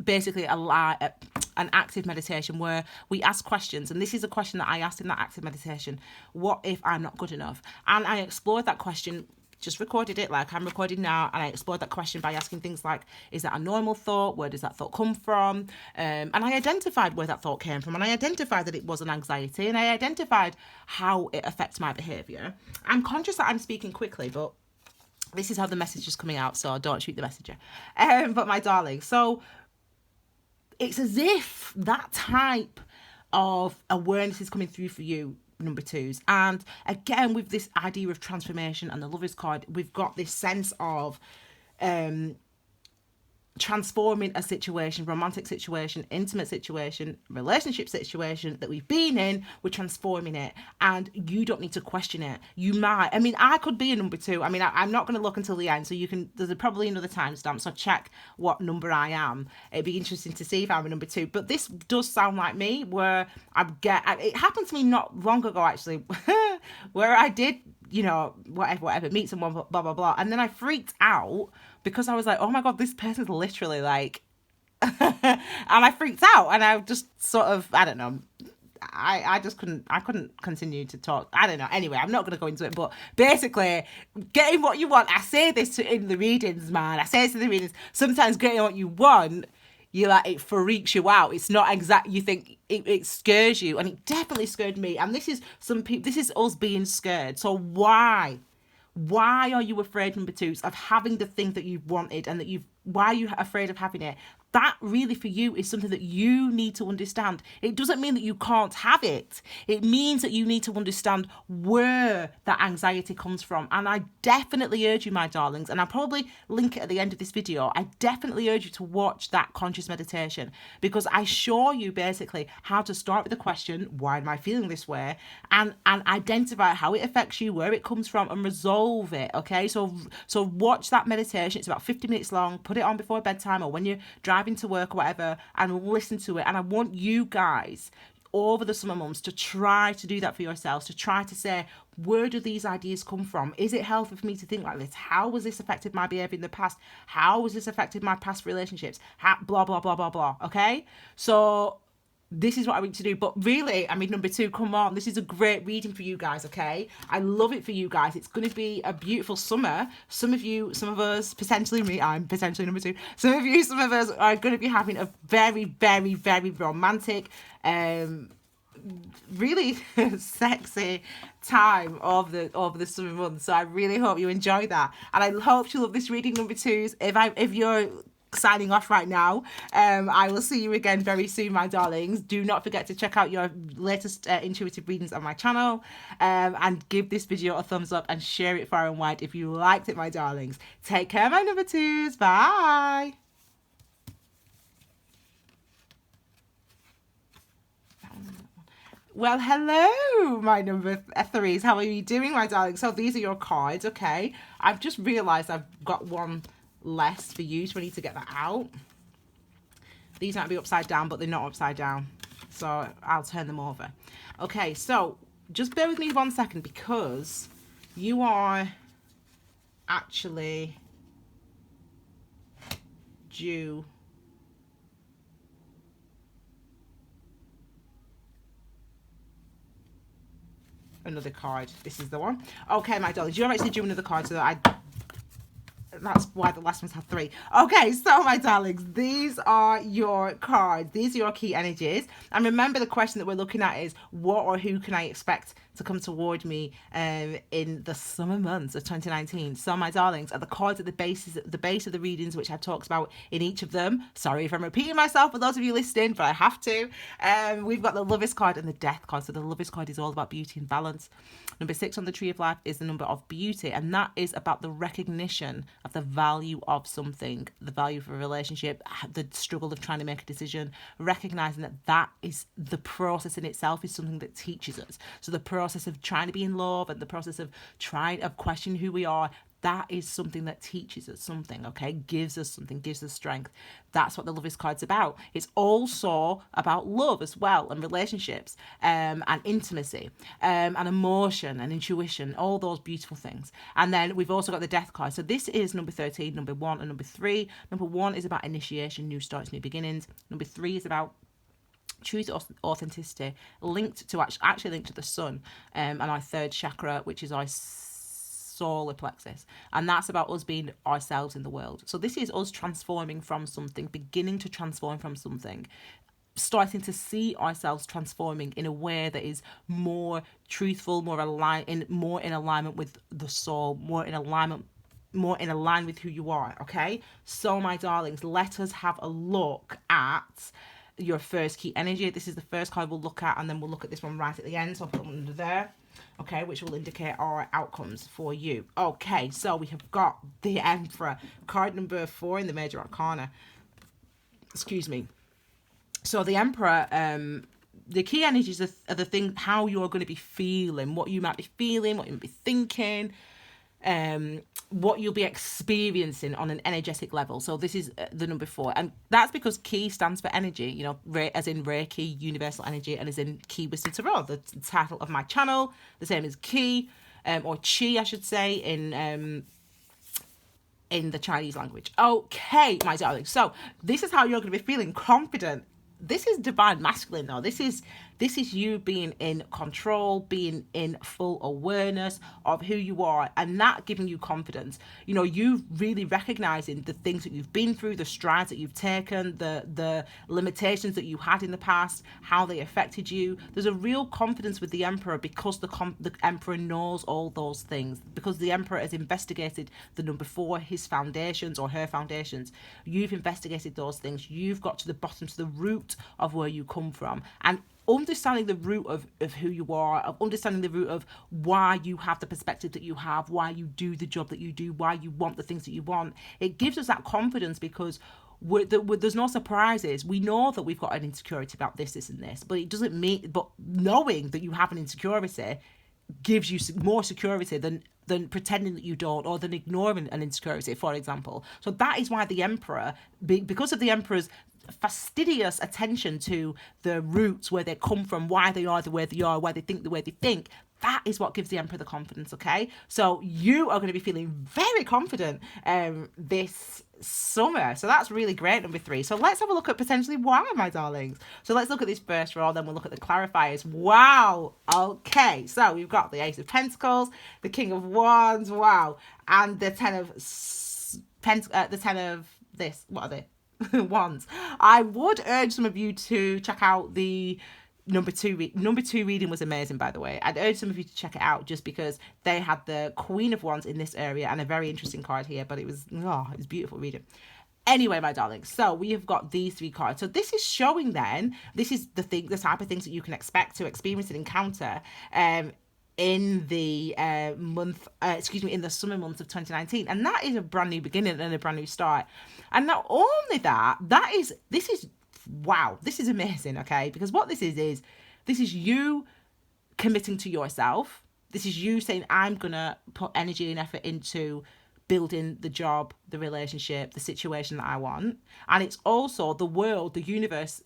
[SPEAKER 1] basically an active meditation where we ask questions. And this is a question that I asked in that active meditation: what if I'm not good enough? And I explored that question, just recorded it like I'm recording now, and I explored that question by asking things like, is that a normal thought? Where does that thought come from? And I identified where that thought came from, and I identified that it was an anxiety, and I identified how it affects my behaviour. I'm conscious that I'm speaking quickly, but this is how the message is coming out, so don't shoot the messenger. But my darling, so it's as if that type of awareness is coming through for you, number 2s. And again, with this idea of transformation and the Lovers card, we've got this sense of transforming a situation, romantic situation, intimate situation, relationship situation that we've been in. We're transforming it, and you don't need to question it. You might, I could be a number 2. I'm not going to look until the end, so there's probably another timestamp, so check what number I am. It'd be interesting to see if I'm a number 2, but this does sound like me, where it happened to me not long ago actually, where I did, whatever, meet someone, blah, blah, blah. And then I freaked out because I was like, oh my God, this person's literally like, and I freaked out, and I just sort of, I don't know, I couldn't continue to talk. I don't know. Anyway, I'm not going to go into it, but basically, getting what you want, I say this in the readings, man. I say this in the readings. Sometimes getting what you want, it freaks you out. It's not exact. You think it scares you, and it definitely scared me. And this is us being scared. So why are you afraid, number 2s, of having the thing that you've wanted, and why are you afraid of having it? That really for you is something that you need to understand. It doesn't mean that you can't have it. It means that you need to understand where that anxiety comes from. And I definitely urge you, my darlings, and I'll probably link it at the end of this video, I definitely urge you to watch that conscious meditation, because I show you basically how to start with the question, why am I feeling this way? And identify how it affects you, where it comes from, and resolve it, okay? So watch that meditation. It's about 50 minutes long. Put it on before bedtime or when you're driving to work or whatever, and listen to it. And I want you guys over the summer months to try to do that for yourselves, to try to say, where do these ideas come from? Is it healthy for me to think like this? How has this affected my behavior in the past? How has this affected my past relationships? Blah, blah, blah, blah, blah. Okay? So this is what I want to do. But really, number 2, come on, this is a great reading for you guys, okay? I love it for you guys. It's going to be a beautiful summer. Some of us, potentially me, I'm potentially number 2. Some of us are going to be having a very, very, very romantic, really sexy time of the summer months. So I really hope you enjoy that. And I hope you love this reading, number 2s. If you're signing off right now, I will see you again very soon, my darlings. Do not forget to check out your latest intuitive readings on my channel, and give this video a thumbs up and share it far and wide if you liked it, my darlings. Take care, my number 2s. Bye. Well, hello, my number threes. How are you doing, my darling? So these are your cards, okay? I've just realised I've got one less for you, so I need to get that out. These might be upside down, but they're not upside down. So I'll turn them over. Okay, so just bear with me 1 second, because you are actually due another card. This is the one. Okay, my darlings, you're actually due another card, so that that's why the last one's had 3. Okay, so my darlings, these are your cards. These are your key energies. And remember, the question that we're looking at is, what or who can I expect to come toward me in the summer months of 2019? So my darlings, are the cards at the base of the readings, which I've talked about in each of them. Sorry if I'm repeating myself for those of you listening, but I have to. We've got the Lovers card and the Death card. So the Lovers card is all about beauty and balance. Number 6 on the Tree of Life is the number of beauty, and that is about the recognition of the value of something, the value of a relationship, the struggle of trying to make a decision, recognizing that is the process in itself is something that teaches us. So the process of trying to be in love and the process of questioning who we are, that is something that teaches us something, okay? Gives us something, gives us strength. That's what the Lovers card's about. It's also about love as well, and relationships, and intimacy, and emotion and intuition, all those beautiful things. And then we've also got the Death card. So this is number 13, number 1 and number 3. Number 1 is about initiation, new starts, new beginnings. Number 3 is about truth, authenticity, linked to actually linked to the sun, and our third chakra, which is our solar plexus, and that's about us being ourselves in the world. So this is us transforming from something, beginning to transform from something, starting to see ourselves transforming in a way that is more truthful, more in alignment with the soul, more in alignment with who you are. Okay, so my darlings, let us have a look at your first key energy. This is the first card we'll look at, and then we'll look at this one right at the end. So I'll put them under there, okay, which will indicate our outcomes for you. Okay, so we have got the Emperor, card number 4 in the Major Arcana. Excuse me. So the Emperor, the key energies are the thing, how you're going to be feeling, what you might be feeling, what you might be thinking, what you'll be experiencing on an energetic level. So this is the number 4, and that's because Ki stands for energy, you know, as in Reiki, universal energy, and as in Ki Wisdom Tarot, the title of my channel. The same as Ki, or Chi, I should say, in the Chinese language. Okay, my darling. So this is how you're going to be feeling: confident. This is divine masculine, though. This is you being in control, being in full awareness of who you are, and that giving you confidence. You know, you really recognizing the things that you've been through, the strides that you've taken, the limitations that you had in the past, how they affected you. There's a real confidence with the Emperor, because the Emperor knows all those things, because the Emperor has investigated the number 4, his foundations or her foundations. You've investigated those things. You've got to the bottom, to the root of where you come from, and understanding the root of who you are, of understanding the root of why you have the perspective that you have, why you do the job that you do, why you want the things that you want. It gives us that confidence, because there's no surprises. We know that we've got an insecurity about this and this, but it doesn't mean, but knowing that you have an insecurity gives you more security than pretending that you don't, or than ignoring an insecurity, for example. So that is why the Emperor, because of the Emperor's fastidious attention to the roots, where they come from, why they are the way they are, why they think the way they think, that is what gives the Emperor the confidence, okay? So you are going to be feeling very confident this summer. So that's really great, number 3. So let's have a look at potentially why, my darlings. So let's look at this first row, then we'll look at the clarifiers. Wow. Okay, so we've got the Ace of Pentacles, the King of Wands, wow, and the Ten of this. What are they? Wands. I would urge some of you to check out the number 2 reading. Was amazing, by the way. I'd urge some of you to check it out, just because they had the Queen of Wands in this area, and a very interesting card here, but it was beautiful reading. Anyway, my darlings, so we have got these 3 cards. So this is showing then, this is the type of things that you can expect to experience and encounter in the in the summer months of 2019, and that is a brand new beginning and a brand new start. And not only that, this is wow, this is amazing, okay? Because what this is This is you committing to yourself. This is you saying, I'm going to put energy and effort into building the job, the relationship, the situation that I want. And it's also the world, the universe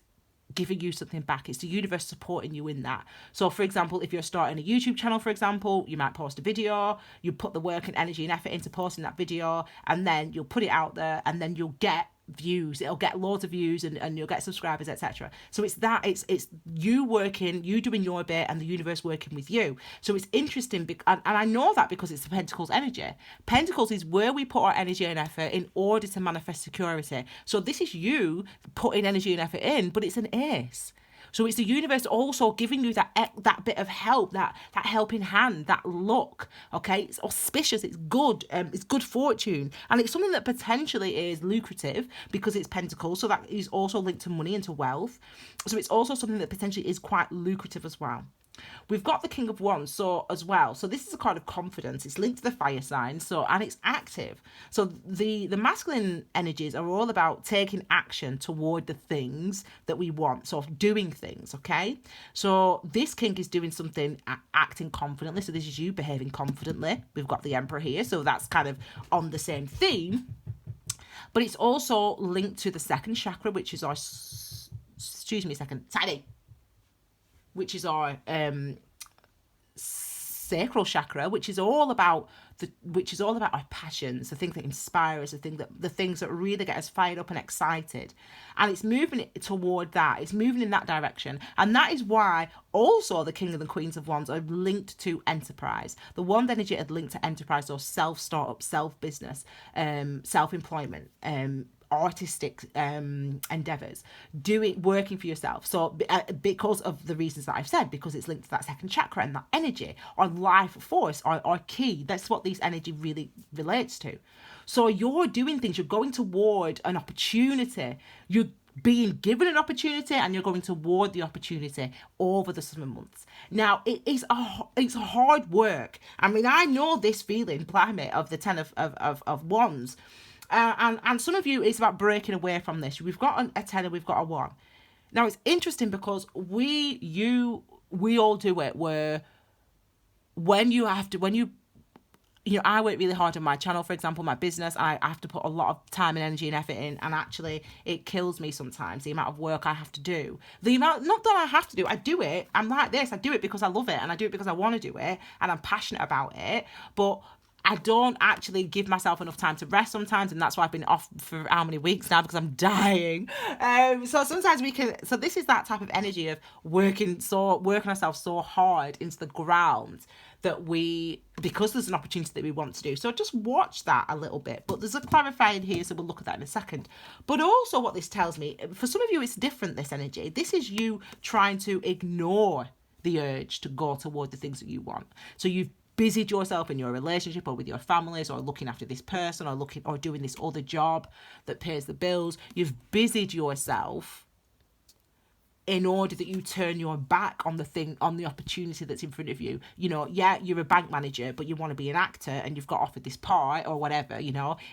[SPEAKER 1] giving you something back. It's the universe supporting you in that. So for example, if you're starting a YouTube channel, for example, you might post a video, you put the work and energy and effort into posting that video, and then you'll put it out there, and then you'll get views, it'll get loads of views, and you'll get subscribers, etc. So it's you working, you doing your bit, and the universe working with you. So it's interesting, and I know that because it's the Pentacles energy. Pentacles is where we put our energy and effort in order to manifest security. So this is you putting energy and effort in, but it's an ace. So it's the universe also giving you that bit of help, that helping hand, that luck. Okay, it's auspicious, it's good fortune, and it's something that potentially is lucrative because it's Pentacles. So that is also linked to money and to wealth. So it's also something that potentially is quite lucrative as well. We've got the King of Wands as well. So this is a card of confidence. It's linked to the fire sign, and it's active. So the masculine energies are all about taking action toward the things that we want. So doing things, okay? So this king is doing something, acting confidently. So this is you behaving confidently. We've got the Emperor here. So that's kind of on the same theme. But it's also linked to the second chakra, which is our, excuse me a second, tidy, which is our sacral chakra, which is all about our passions, the things that inspire us, the things that really get us fired up and excited. And it's moving toward that. It's moving in that direction. And that is why also the King and the Queens of Wands are linked to enterprise. The Wand energy are linked to enterprise, or self-startup, self-business, self-employment, artistic endeavors, working for yourself. So because of the reasons that I've said, because it's linked to that second chakra and that energy, our life force, our key, that's what this energy really relates to. So you're doing things, you're going toward an opportunity, you're being given an opportunity, and you're going toward the opportunity over the summer months. Now, it's hard work. I mean, I know this feeling, climate of the Ten of Wands. And some of you, it's about breaking away from this. We've got a 10 and we've got a 1. Now, it's interesting because we all do it, where I work really hard on my channel, for example, my business. I have to put a lot of time and energy and effort in, and actually it kills me sometimes, the amount of work I have to do. Not that I have to do, I do it. I'm like this, I do it because I love it, and I do it because I want to do it, and I'm passionate about it. But I don't actually give myself enough time to rest sometimes, and that's why I've been off for how many weeks now, because I'm dying. So sometimes so this is that type of energy of working ourselves so hard into the ground that because there's an opportunity that we want to do. So just watch that a little bit. But there's a clarifying here, so we'll look at that in a second. But also what this tells me, for some of you, it's different, this energy. This is you trying to ignore the urge to go toward the things that you want. So you've busied yourself in your relationship, or with your families, or looking after this person, or doing this other job that pays the bills. You've busied yourself in order that you turn your back on the opportunity that's in front of you. You're a bank manager, but you want to be an actor, and you've got offered this part or whatever,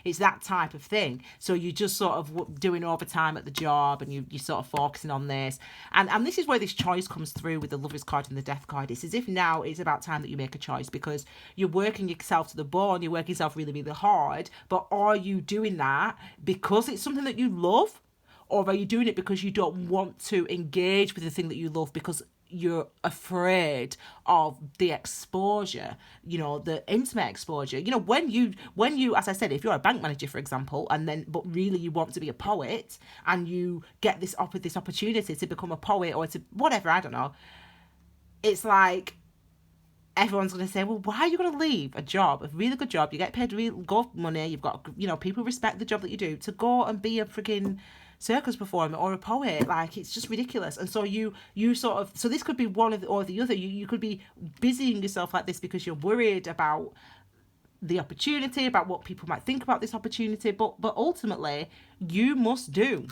[SPEAKER 1] it's that type of thing. So you're just sort of doing overtime at the job, and you're sort of focusing on this. And this is where this choice comes through with the Lovers card and the Death card. It's as if now it's about time that you make a choice, because you're working yourself to the bone, you're working yourself really, really hard. But are you doing that because it's something that you love? Or are you doing it because you don't want to engage with the thing that you love, because you're afraid of the exposure, the intimate exposure? When you, as I said, if you're a bank manager, for example, but really you want to be a poet, and you get this opportunity to become a poet, or to whatever, I don't know. It's like, everyone's going to say, well, why are you going to leave a really good job? You get paid really good money. You've got, people respect the job that you do, to go and be a freaking circus performer or a poet. Like, it's just ridiculous. And so you sort of, so this could be one or the other. You could be busying yourself like this because you're worried about the opportunity, about what people might think about this opportunity, but ultimately you must do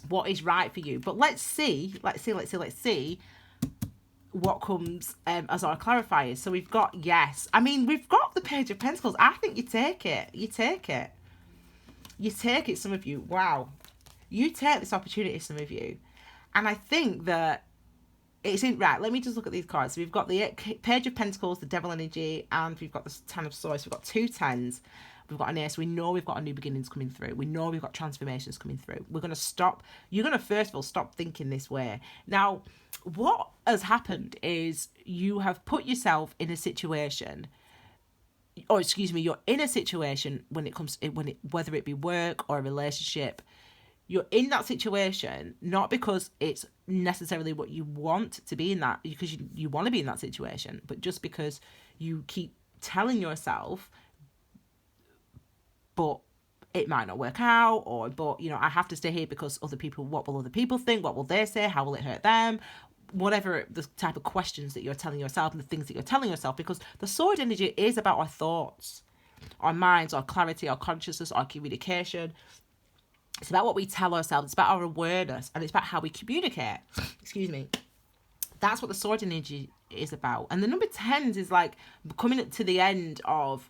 [SPEAKER 1] what is right for you. But let's see what comes as our clarifiers. So we've got yes. I mean, we've got the Page of Pentacles. I think you take it, some of you. Wow. You take this opportunity, some of you. And I think that it's in, right, let me just look at these cards. So we've got the Page of Pentacles, the Devil energy, and we've got the Ten of Swords. So we've got 2 tens. We've got an ace. We know we've got a new beginnings coming through. We know we've got transformations coming through. We're going to stop. You're going to, first of all, stop thinking this way. Now, what has happened is you have put yourself in a situation, or excuse me, you're in a situation when it comes, whether it be work or a relationship, you're in that situation not because it's necessarily what you want to be in that, because you want to be in that situation, but just because you keep telling yourself, but it might not work out, or, but, you know, I have to stay here because other people, what will other people think? What will they say? How will it hurt them? Whatever the type of questions that you're telling yourself and the things that you're telling yourself, because the sword energy is about our thoughts, our minds, our clarity, our consciousness, our communication. It's about what we tell ourselves. It's about our awareness, and it's about how we communicate. Excuse me. That's what the sword energy is about. And the number 10s is like coming to the end of,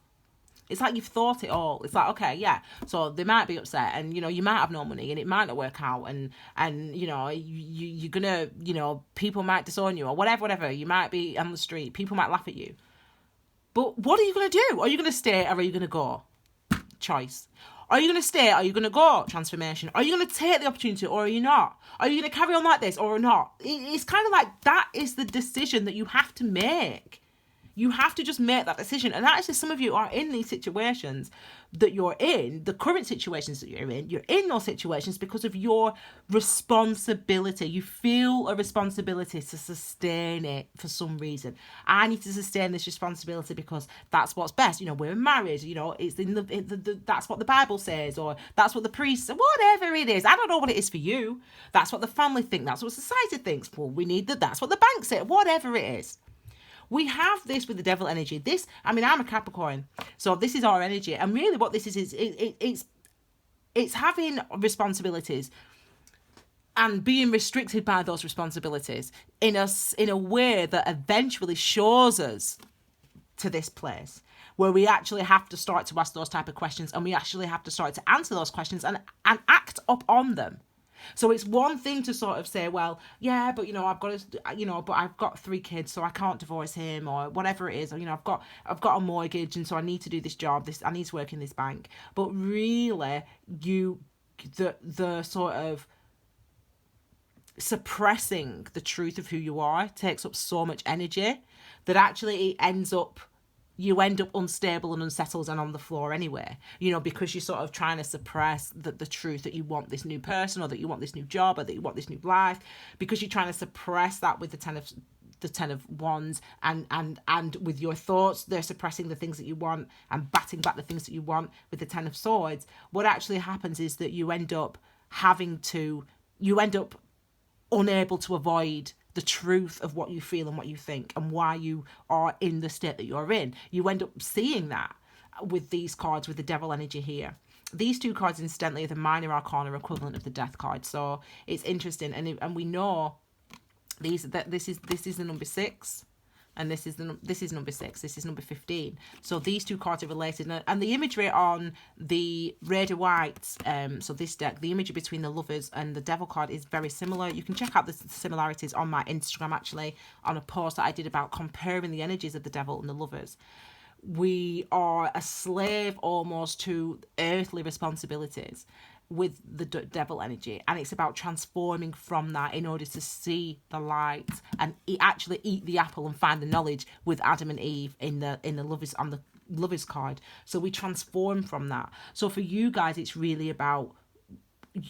[SPEAKER 1] it's like you've thought it all. It's like, okay, yeah, so they might be upset, and, you know, you might have no money and it might not work out, and you know, you're gonna, you know, people might disown you or whatever. You might be on the street, people might laugh at you. But what are you gonna do? Are you gonna stay or are you gonna go? Choice. Are you going to stay? Are you going to go? Transformation. Are you going to take the opportunity or are you not? Are you going to carry on like this or not? It's kind of like, that is the decision that you have to make. You have to just make that decision. And actually, some of you are in these situations that you're in, the current situations that you're in those situations because of your responsibility. You feel a responsibility to sustain it for some reason. I need to sustain this responsibility because that's what's best. You know, we're married, you know, it's in the that's what the Bible says, or that's what the priest, whatever it is. I don't know what it is for you. That's what the family think. That's what society thinks. Well, we need that's what the bank said, whatever it is. We have this with the devil energy. This, I mean, I'm a Capricorn, so this is our energy. And really what this is it's having responsibilities and being restricted by those responsibilities in a way that eventually shows us to this place where we actually have to start to ask those type of questions, and we actually have to start to answer those questions and act up on them. So it's one thing to sort of say, well, yeah, but, you know, I've got 3 kids, so I can't divorce him, or whatever it is. Or, you know, I've got a mortgage, and so I need to do this job. I need to work in this bank. But really, the sort of suppressing the truth of who you are takes up so much energy that actually you end up unstable and unsettled and on the floor anyway, you know, because you're sort of trying to suppress the truth that you want this new person, or that you want this new job, or that you want this new life, because you're trying to suppress that with the Ten of Wands, and with your thoughts, they're suppressing the things that you want and batting back the things that you want with the Ten of Swords. What actually happens is that you end up unable to avoid the truth of what you feel and what you think and why you are in the state that you're in. You end up seeing that with these cards, with the devil energy here. These 2 cards, incidentally, are the minor arcana equivalent of the death card. So it's interesting. And we know this is the number 6. And this is number 6. This is number 15. So these 2 cards are related, and the imagery on the red or white, so this deck, the imagery between the Lovers and the Devil card is very similar. You can check out the similarities on my Instagram, actually, on a post that I did about comparing the energies of the Devil and the Lovers. We are a slave almost to earthly responsibilities with the devil energy, and it's about transforming from that in order to see the light and actually eat the apple and find the knowledge, with Adam and Eve in the Lovers, on the Lovers card. So we transform from that. So for you guys, it's really about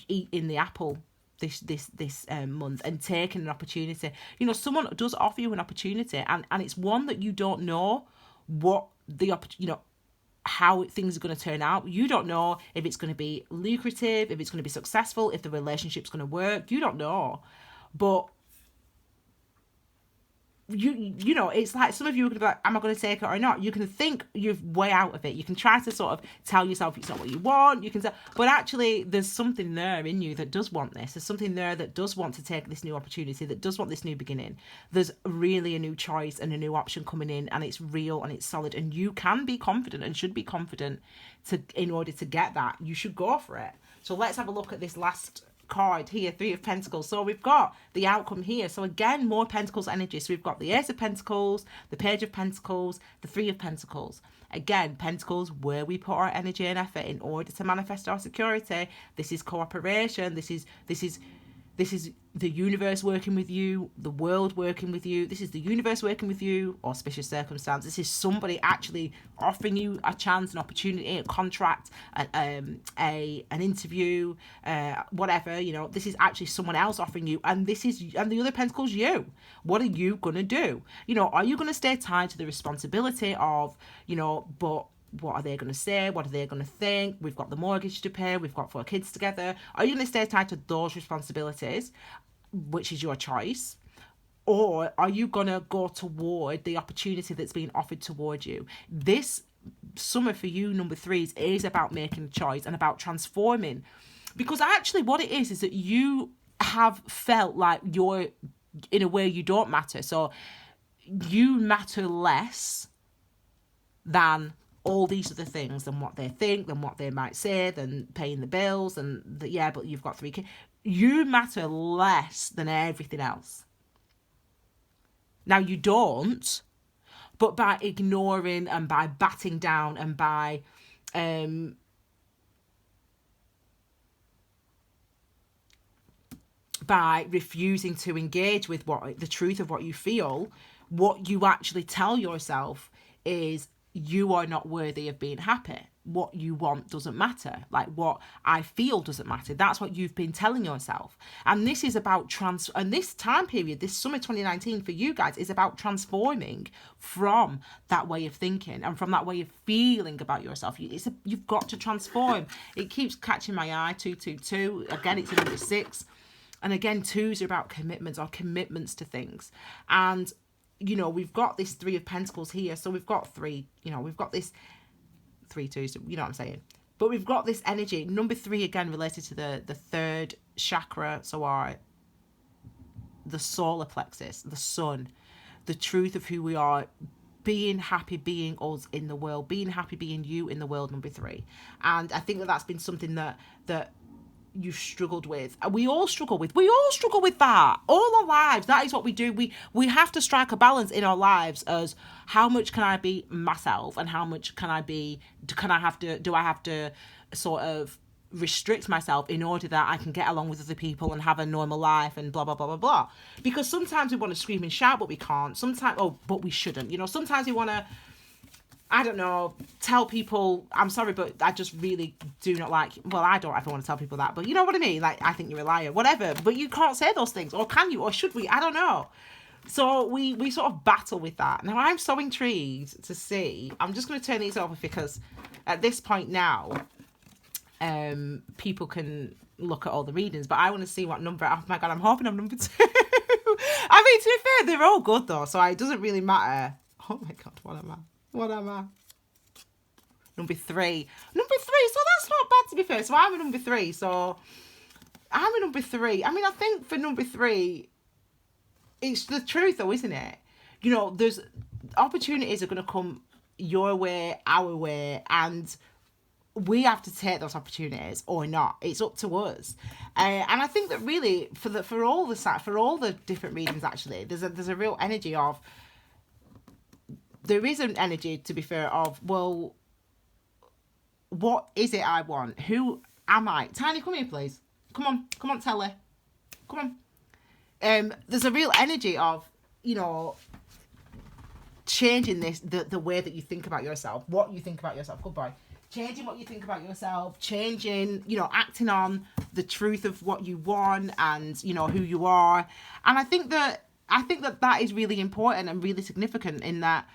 [SPEAKER 1] eating the apple this month and taking an opportunity. You know, someone does offer you an opportunity, and it's one that you don't know what the you know, how things are going to turn out. You don't know if it's going to be lucrative, if it's going to be successful, if the relationship's going to work. You don't know. But you know, it's like some of you are going to be like, am I going to take it or not? You can think you're way out of it. You can try to sort of tell yourself it's not what you want. You can say, but actually there's something there in you that does want this. There's something there that does want to take this new opportunity, that does want this new beginning. There's really a new choice and a new option coming in, and it's real and it's solid, and you can be confident and should be confident in order to get that. You should go for it. So let's have a look at this last card here, Three of Pentacles. So we've got the outcome here. So again, more Pentacles energy. So we've got the Ace of Pentacles, the Page of Pentacles, the Three of Pentacles. Again, Pentacles, where we put our energy and effort in order to manifest our security. This is cooperation. This is the universe working with you, the world working with you. This is the universe working with you, auspicious circumstance. This is somebody actually offering you a chance, an opportunity, a contract, an interview, whatever. You know, this is actually someone else offering you, and the other pentacle's you. What are you gonna do? You know, are you gonna stay tied to the responsibility of, you know, but what are they going to say? What are they going to think? We've got the mortgage to pay. We've got 4 kids together. Are you going to stay tied to those responsibilities, which is your choice? Or are you going to go toward the opportunity that's being offered toward you? This summer for you, number 3s, is about making a choice and about transforming. Because actually what it is that you have felt like you're, in a way, you don't matter. So you matter less than all these other things, than what they think, than what they might say, than paying the bills, and yeah, but you've got 3 kids. You matter less than everything else. Now you don't, but by ignoring and by batting down and by refusing to engage with what the truth of what you feel, what you actually tell yourself is, you are not worthy of being happy. What you want doesn't matter. Like, what I feel doesn't matter. That's what you've been telling yourself. And this is about and this time period, this summer 2019 for you guys, is about transforming from that way of thinking and from that way of feeling about yourself. You've got to transform. It keeps catching my eye, 222. Again, it's a number 6. And again, 2s are about commitments, or commitments to things. And you know, we've got this 3 of Pentacles here. So we've got 3, you know, we've got this 3 2s, you know what I'm saying? But we've got this energy. Number 3, again, related to the 3rd chakra. So the solar plexus, the sun, the truth of who we are, being happy, being us in the world, being happy, being you in the world, number 3. And I think that's been something that you've struggled with. We all struggle with that all our lives. That is what we do. We have to strike a balance in our lives as how much can I be myself and how much do I have to sort of restrict myself in order that I can get along with other people and have a normal life and blah blah blah blah blah. Because sometimes we want to scream and shout, but we can't. But we shouldn't. You know, sometimes we want to, I don't know, tell people, I'm sorry, but I just really do not like, well, I don't ever want to tell people that, but you know what I mean? Like, I think you're a liar, whatever. But you can't say those things, or can you, or should we? I don't know. So we sort of battle with that. Now, I'm so intrigued to see, I'm just going to turn these over because at this point now, people can look at all the readings, but I want to see what number, oh my God, I'm hoping I'm number 2. I mean, to be fair, they're all good though, so it doesn't really matter. Oh my God, what am I? Number 3. So that's not bad, to be fair. So I'm a number 3. I mean, I think for number 3, it's the truth though, isn't it? You know, there's opportunities are going to come your way, our way, and we have to take those opportunities or not. It's up to us. And I think that really for all the different readings, actually, there's a real energy of, there is an energy, to be fair, of, well, what is it I want? Who am I? Tiny, come here, please. Come on, Telly. Come on. There's a real energy of, you know, changing the way that you think about yourself, what you think about yourself. Good boy. Changing what you think about yourself, changing, you know, acting on the truth of what you want and, you know, who you are. And I think that is really important and really significant in that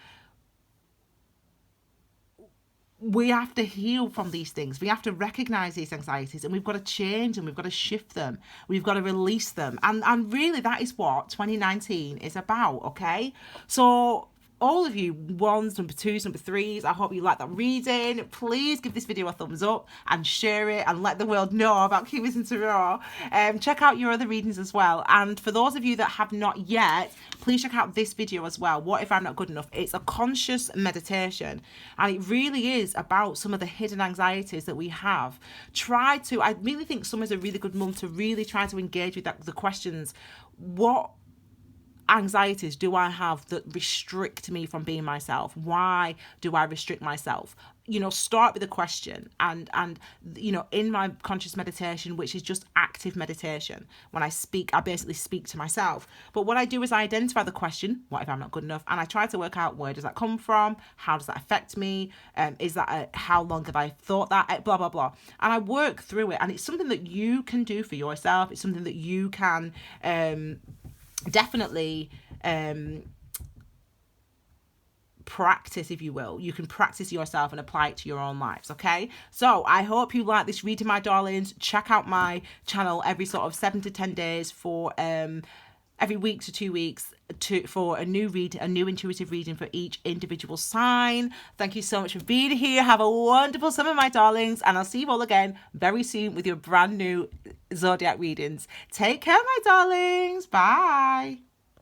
[SPEAKER 1] we have to heal from these things. We have to recognize these anxieties, and we've got to change them. We've got to shift them. We've got to release them. And really that is what 2019 is about, okay? So all of you ones, number twos, number threes, I hope you like that reading. Please give this video a thumbs up and share it and let the world know about Key Wisdom Tarot. Check out your other readings as well. And for those of you that have not yet, please check out this video as well. What if I'm not good enough? It's a conscious meditation, and it really is about some of the hidden anxieties that we have. I really think summer's a really good month to really try to engage with the questions. What anxieties do I have that restrict me from being myself? Why do I restrict myself? Start with a question, and in my conscious meditation, which is just active meditation, when I speak, I basically speak to myself. But what I do is I identify the question, what if I'm not good enough? And I try to work out, where does that come from? How does that affect me? Is that how long have I thought that? Blah, blah, blah. And I work through it, and it's something that you can do for yourself. It's something that you can definitely practice, if you will. You can practice yourself and apply it to your own lives. Okay, so I hope you like this reading, my darlings. Check out my channel every sort of 7 to 10 days for every week to 2 weeks for a new intuitive reading for each individual sign. Thank you so much for being here. Have a wonderful summer, my darlings, and I'll see you all again very soon with your brand new zodiac readings. Take care, my darlings. Bye.